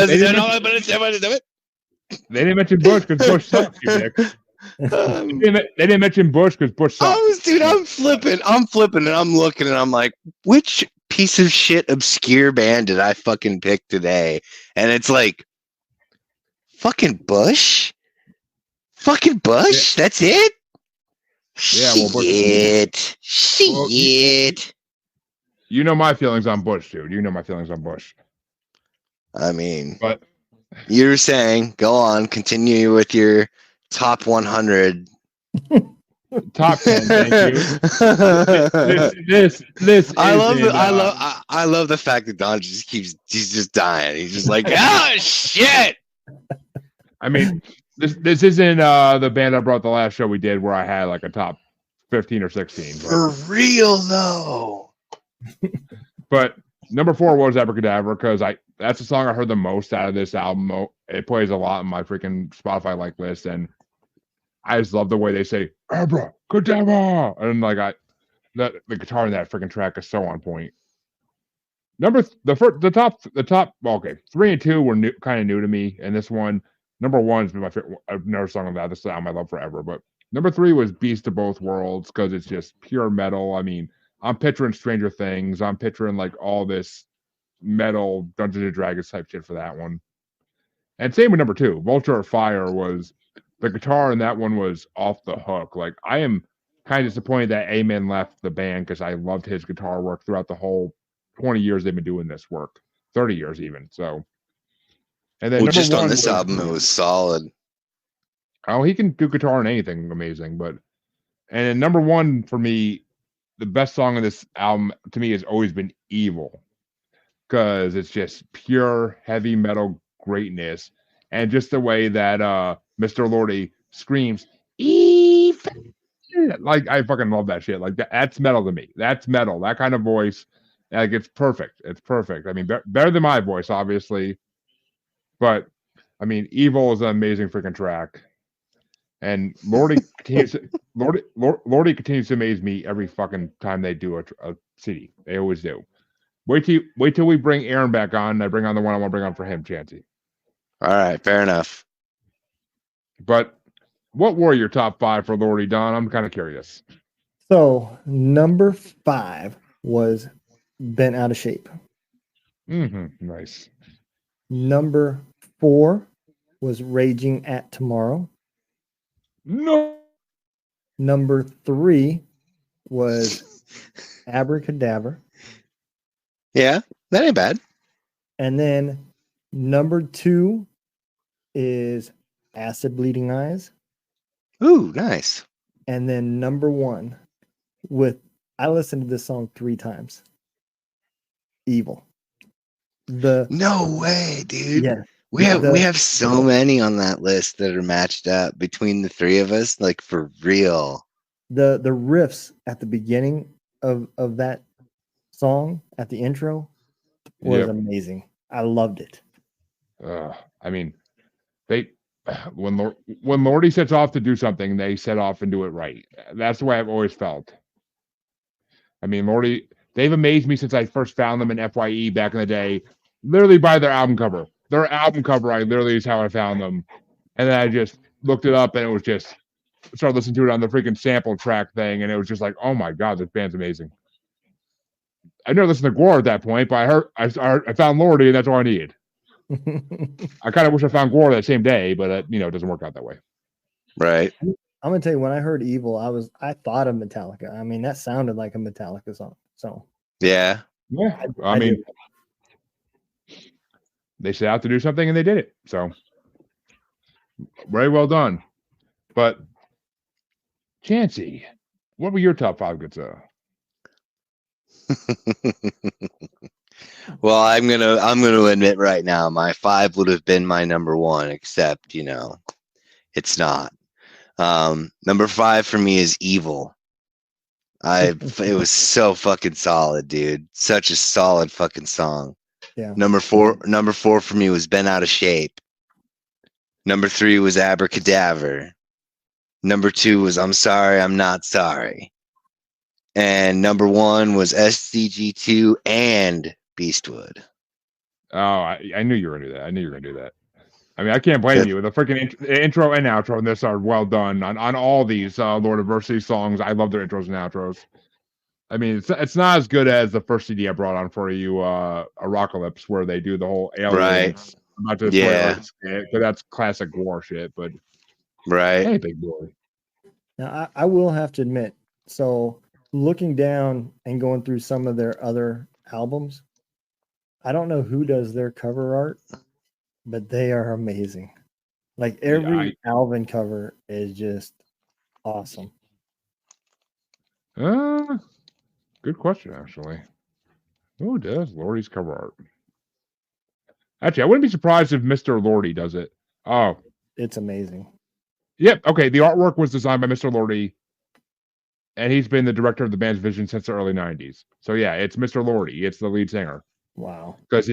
didn't mention Bush because Bush sucks, you dick. They didn't mention Bush because Bush sucks. Dude, I'm flipping, and I'm looking, and I'm like, which piece of shit obscure band did I fucking pick today? And it's like, fucking Bush? Fucking Bush? Yeah. That's it? Yeah, well, Bush. Shit. You know my feelings on Bush, dude. You know my feelings on Bush. I mean, but you were saying, go on, continue with your top 100. Top 10, thank you. This I love the fact that Don he's just dying. He's just like, ah, shit. I mean, this isn't the band I brought the last show we did where I had like a top 15 or 16. For real though. But number 4 was Abracadaver, because that's the song I heard the most out of this album. It plays a lot in my freaking Spotify like list, and I just love the way they say Abracadaver, and like the guitar in that freaking track is so on point. the top. Well, okay, 3 and 2 were kind of new to me, and this one, number 1's been my favorite. I've never sung on that. This is album I love forever. But number 3 was "Beast of Both Worlds" because it's just pure metal. I mean, I'm picturing Stranger Things. I'm picturing like all this metal Dungeons and Dragons type shit for that one. And same with number 2, "Vulture of Fire" was the guitar in that one was off the hook. Like I am kind of disappointed that Amen left the band because I loved his guitar work throughout the whole 20 years they've been doing this work, 30 years even. So, and then just on this album, it was solid. Oh, he can do guitar and anything amazing. But and number 1 for me, the best song on this album to me has always been "Evil," because it's just pure heavy metal greatness, and just the way that Mr. Lordi screams "Eve." Like I fucking love that shit. Like that's metal to me. That's metal. That kind of voice, like it's perfect. It's perfect. I mean, better than my voice, obviously, but I mean, "Evil" is an amazing freaking track, and Lordi continues to amaze me every fucking time they do a CD. They always do. Wait till we bring Aaron back on. I bring on the one I want to bring on for him, Chancy. All right, fair enough. But what were your top 5 for Lordi, Don? I'm kind of curious. So number 5 was "Bent Out of Shape." Nice. Number 4 was "Raging at Tomorrow." No. Number 3 was "Abracadaver." Yeah, that ain't bad. And then number 2 is "Acid Bleeding Eyes." Ooh, nice. And then number 1 I listened to this song 3 times. "Evil." No way, dude. Yeah. We have so many on that list that are matched up between the 3 of us, like for real. The riffs at the beginning of that song at the intro was amazing. I loved it. I mean, when Lordi sets off to do something, they set off and do it right. That's the way I've always felt. I mean, Lordi, they've amazed me since I first found them in FYE back in the day, literally by their album cover. Their album cover, I literally is how I found them. And then I just looked it up and it was just started listening to it on the freaking sample track thing, and it was just like, oh my god, this band's amazing. I never listened to Gore at that point, but I found Lordi, and that's all I needed. I kind of wish I found Gore that same day, but it doesn't work out that way. Right. I'm gonna tell you, when I heard "Evil," I thought of Metallica. I mean, that sounded like a Metallica song. So yeah. I mean, they set out to do something and they did it. So very well done. But Chancy, what were your top 5 good stuff? Well, I'm gonna admit right now, my 5 would have been my number 1, except it's not. Number 5 for me is "Evil." It was so fucking solid, dude. Such a solid fucking song. Yeah. Number 4 for me was "Bent Out of Shape." Number 3 was "Abracadaver." Number 2 was "I'm Sorry, I'm Not Sorry." And number 1 was SCG2 and Beastwood. Oh, I knew you were going to do that. I mean, I can't blame you. The freaking intro and outro in this are well done on all these Lordiversity songs. I love their intros and outros. I mean, it's not as good as the first CD I brought on for you, Apocalypse, where they do the whole aliens. Right. I'm not just but that's classic War shit. But right. Hey, big boy. Now, I will have to admit, so looking down and going through some of their other albums, I don't know who does their cover art, but they are amazing. Like every Alvin cover is just awesome. Good question, actually. Who does Lordi's cover art? Actually, I wouldn't be surprised if Mr. Lordi does it. Oh, it's amazing. Yep. Okay. The artwork was designed by Mr. Lordi, and he's been the director of the band's vision since the early '90s. So yeah, it's Mr. Lordi. It's the lead singer. Wow. Because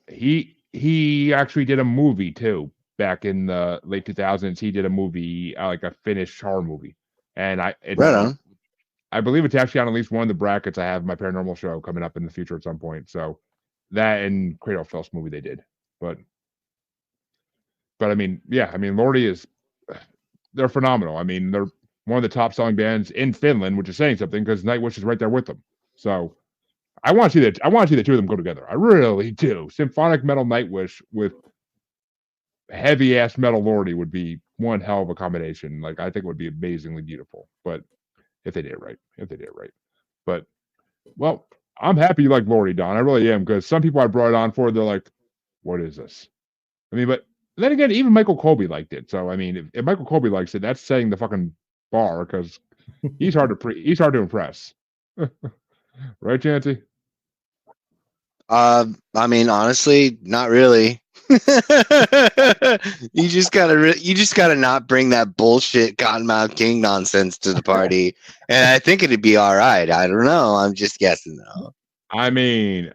he actually did a movie too back in the late 2000s. He did a movie like a Finnish horror movie, and I I believe it's actually on at least one of the brackets. I have my paranormal show coming up in the future at some point. So that and Cradle of Filth movie they did, but I mean, yeah, I mean, Lordi is they're phenomenal. I mean, they're one of the top selling bands in Finland, which is saying something because Nightwish is right there with them. So I want to see that. I want to see the two of them go together. I really do. Symphonic metal Nightwish with heavy ass metal Lordi would be one hell of a combination. Like I think it would be amazingly beautiful. But if they did it right, but well, I'm happy you like Lordi, Don. I really am because some people I brought it on for, they're like, "What is this?" I mean, but then again, even Michael Colby liked it. So I mean, if Michael Colby likes it, that's setting the fucking bar because he's hard to impress, right, Chancy? I mean, honestly, not really. You just gotta not bring that bullshit Cottonmouth King nonsense to the party, and I think it'd be all right. I don't know. I'm just guessing though. I mean,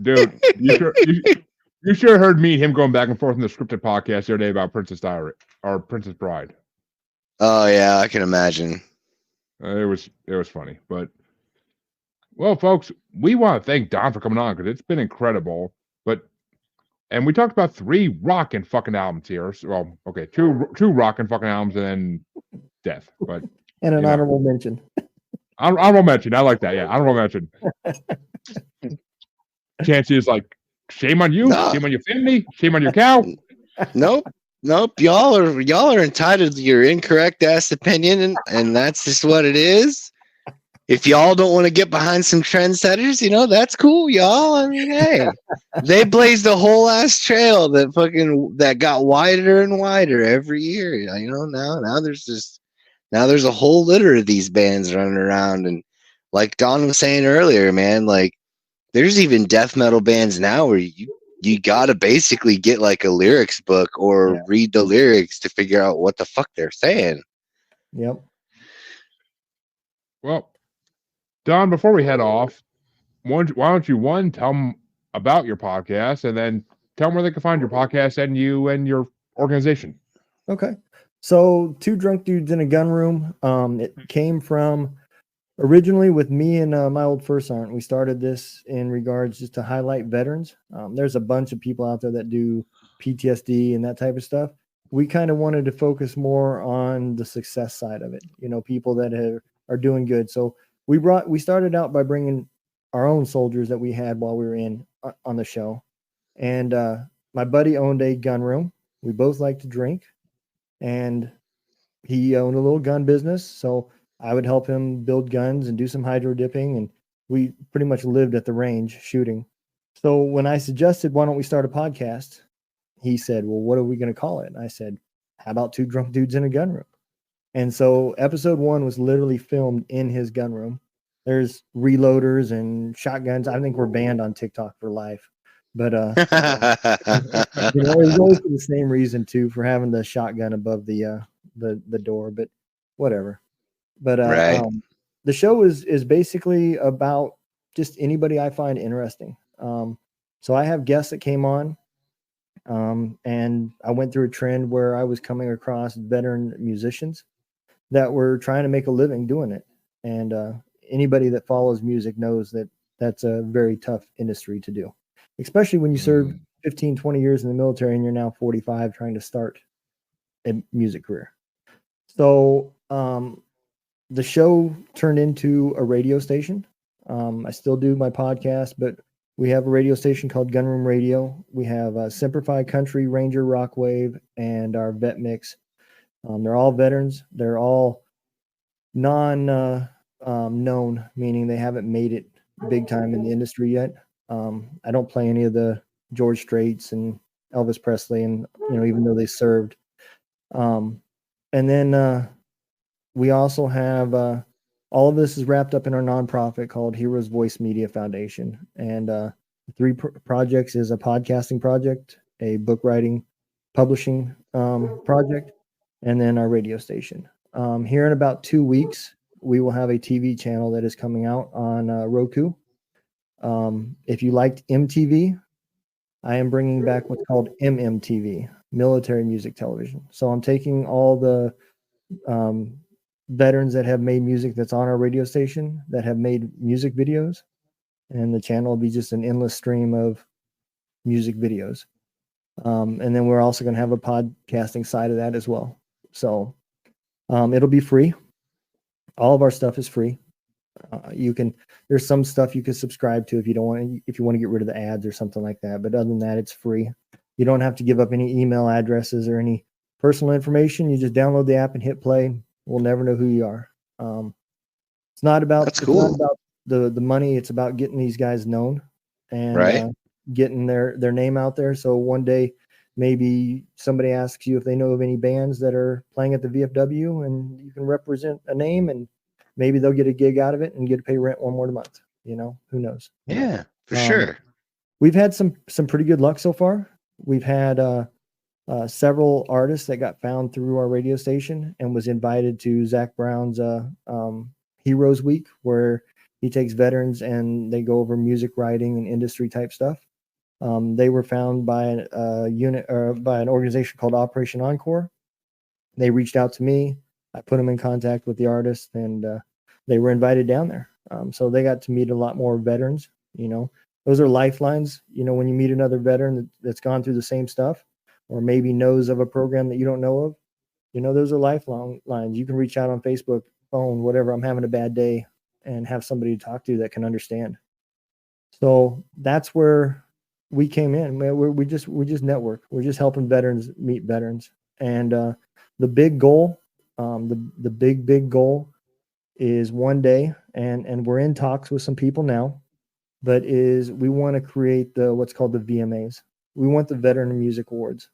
dude, you sure heard me and him going back and forth in the scripted podcast the other day about Princess Diary or Princess Bride. Oh yeah, I can imagine. It was funny, but well, folks, we want to thank Don for coming on because it's been incredible. And we talked about 3 rockin' fucking albums here. So, well, okay, two rockin' fucking albums and then death, but And an honorable mention. Honorable mention. I like that. Yeah, honorable mention. Chancy is like, shame on you, shame on your family, shame on your cow. Nope. Y'all are entitled to your incorrect ass opinion, and that's just what it is. If y'all don't want to get behind some trendsetters, that's cool, y'all. I mean, hey, they blazed a whole ass trail that got wider and wider every year. Now there's a whole litter of these bands running around, and like Don was saying earlier, man, like there's even death metal bands now where you gotta basically get like a lyrics book or read the lyrics to figure out what the fuck they're saying. Yep. Well, Don, before we head off, why don't you tell them about your podcast and then tell them where they can find your podcast and you and your organization. Okay. So 2 Drunk Dudes in a Gun Room. It came from originally with me and my old first sergeant. We started this in regards just to highlight veterans. There's a bunch of people out there that do PTSD and that type of stuff. We kind of wanted to focus more on the success side of it. People that are doing good. So we started out by bringing our own soldiers that we had while we were on the show. And my buddy owned a gun room. We both like to drink, and he owned a little gun business. So I would help him build guns and do some hydro dipping, and we pretty much lived at the range shooting. So when I suggested, why don't we start a podcast? He said, well, what are we going to call it? And I said, how about 2 Drunk Dudes in a Gun Room? And so episode 1 was literally filmed in his gun room. There's reloaders and shotguns. I think we're banned on TikTok for life. But it was always for the same reason too, for having the shotgun above the door, but whatever. But right. The show is basically about just anybody I find interesting. So I have guests that came on, and I went through a trend where I was coming across veteran musicians that were trying to make a living doing it. And anybody that follows music knows that that's a very tough industry to do, especially when you serve 15, 20 years in the military and you're now 45 trying to start a music career. So the show turned into a radio station. I still do my podcast, but we have a radio station called Gunroom Radio. We have Simplified Country, Ranger, Rockwave, and our Vet Mix. They're all veterans. They're all known, meaning they haven't made it big time in the industry yet. I don't play any of the George Straits and Elvis Presley, and even though they served. And then we also have all of this is wrapped up in our nonprofit called Heroes Voice Media Foundation. And 3 projects is a podcasting project, a book writing, publishing project, and then our radio station. Here in about 2 weeks, we will have a TV channel that is coming out on Roku. If you liked MTV, I am bringing back what's called MMTV, Military Music Television. So I'm taking all the veterans that have made music that's on our radio station that have made music videos, and the channel will be just an endless stream of music videos. And then we're also going to have a podcasting side of that as well. So it'll be free. All of our stuff is free. There's some stuff you can subscribe to if you want to get rid of the ads or something like that. But other than that, it's free. You don't have to give up any email addresses or any personal information. You just download the app and hit play. We'll never know who you are. It's not about That's cool. It's not about the money. It's about getting these guys known and Right. Getting their name out there. So one day, maybe somebody asks you if they know of any bands that are playing at the VFW, and you can represent a name, and maybe they'll get a gig out of it and get to pay rent one more month. Who knows? Yeah, for sure. We've had some pretty good luck so far. We've had several artists that got found through our radio station and was invited to Zach Brown's Heroes Week, where he takes veterans and they go over music writing and industry type stuff. They were found by a unit or by an organization called Operation Encore. They reached out to me. I put them in contact with the artist, and they were invited down there. So they got to meet a lot more veterans. Those are lifelines. When you meet another veteran that's gone through the same stuff, or maybe knows of a program that you don't know of, those are lifelong lines. You can reach out on Facebook, phone, whatever. I'm having a bad day, and have somebody to talk to that can understand. So that's where we came in. We just network. We're just helping veterans meet veterans. And the big goal, the big goal is one day, and we're in talks with some people now, but we want to create what's called the VMAs. We want the Veteran Music Awards.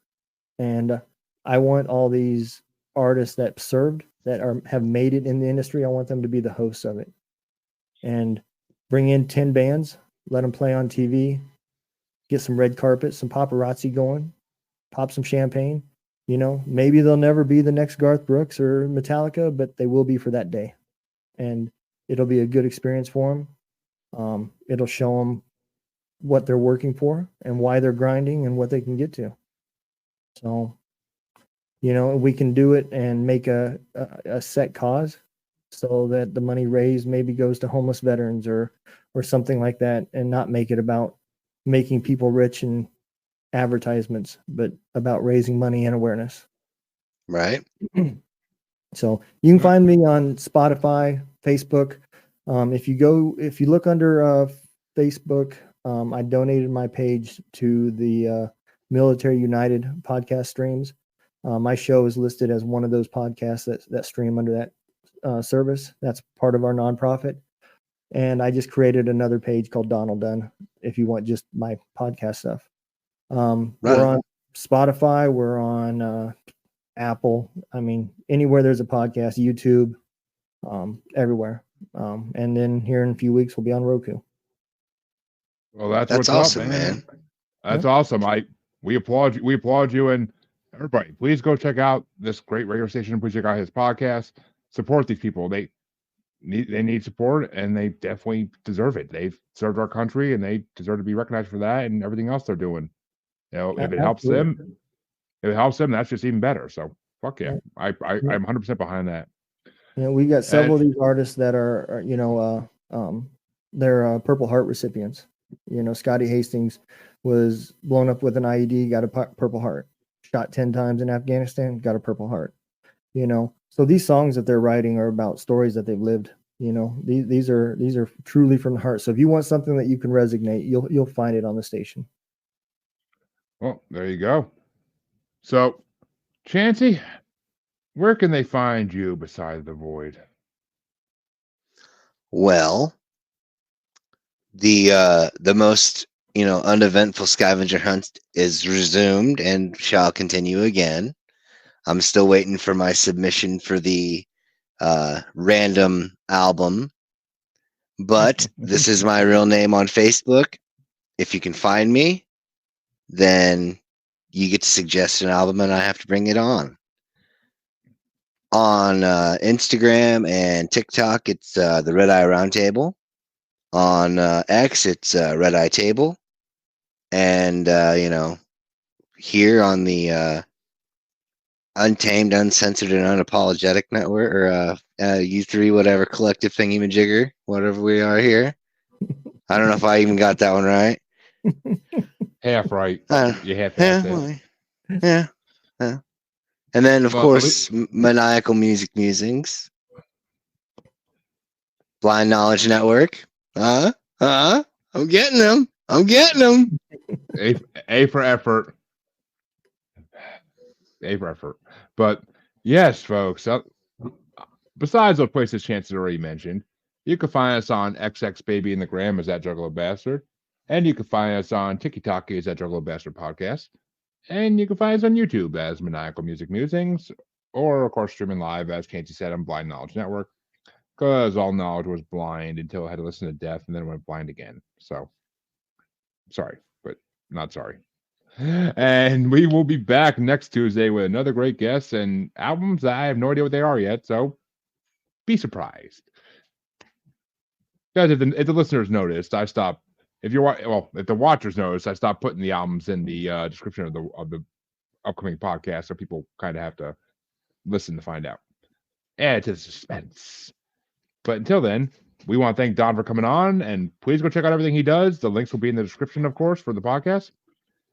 And I want all these artists that served, that have made it in the industry, I want them to be the hosts of it. And bring in 10 bands, let them play on TV, get some red carpet, some paparazzi going, pop some champagne. Maybe they'll never be the next Garth Brooks or Metallica, but they will be for that day. And it'll be a good experience for them. It'll show them what they're working for and why they're grinding and what they can get to. So, we can do it and make a set cause, so that the money raised maybe goes to homeless veterans or something like that, and not make it about making people rich and advertisements, but about raising money and awareness. Right. So you can find me on Spotify, Facebook. If you look under Facebook, I donated my page to the Military United podcast streams. My show is listed as one of those podcasts that stream under that service. That's part of our nonprofit. And I just created another page called Donald Dunn, if you want just my podcast stuff. Right. We're on Spotify. We're on Apple. I mean, anywhere there's a podcast, YouTube, everywhere. And then here in a few weeks, we'll be on Roku. Well, that's That's what's awesome, up, man. man. That's awesome. We applaud you. We applaud you, and everybody, please go check out this great radio station. Please check out his podcast. Support these people. They need support, and they definitely deserve it. They've served our country, and they deserve to be recognized for that and everything else they're doing. If it helps them, that's just even better. So fuck yeah, I'm 100% behind that. We got several of these artists that are they're Purple Heart recipients. Scotty Hastings was blown up with an IED, got a Purple Heart. Shot 10 times in Afghanistan, got a Purple Heart. So these songs that they're writing are about stories that they've lived. These are truly from the heart. So if you want something that you can resonate, you'll find it on the station. Well, there you go. So, Chancy, where can they find you beside the void? Well, the most uneventful scavenger hunt is resumed and shall continue again. I'm still waiting for my submission for the random album, but this is my real name on Facebook. If you can find me, then you get to suggest an album and I have to bring it on. On Instagram and TikTok, it's the Red Eye Roundtable. On X, it's Red Eye Table. And, here on the Untamed, Uncensored, and Unapologetic Network, or U3, whatever collective thingy-majigger, whatever we are here. I don't know if I even got that one right. Half right. You half Yeah, it. yeah. And then, of Well, course, Maniacal Music Musings. Blind Knowledge Network. I'm getting them. A for effort. A for effort. But yes, folks, besides those places Chances already mentioned, you can find us on XX Baby in the Gram as that Juggalo Bastard. And you can find us on TikTok as that Juggalo Bastard Podcast. And you can find us on YouTube as Maniacal Music Musings. Or, of course, streaming live, as Chancy said, on Blind Knowledge Network. Because all knowledge was blind until I had to listen to death and then went blind again. So, sorry, but not sorry. And we will be back next Tuesday with another great guest and albums that I have no idea what they are yet. So, be surprised. Guys, if the listeners noticed, I stopped. If the watchers noticed, I stopped putting the albums in the description of the upcoming podcast, so people kind of have to listen to find out. Add to the suspense. But until then, we want to thank Don for coming on, and please go check out everything he does. The links will be in the description, of course, for the podcast.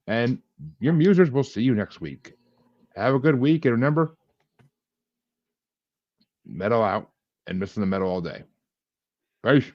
And your musers, will see you next week. Have a good week, and remember, metal out and listen to metal all day. Peace.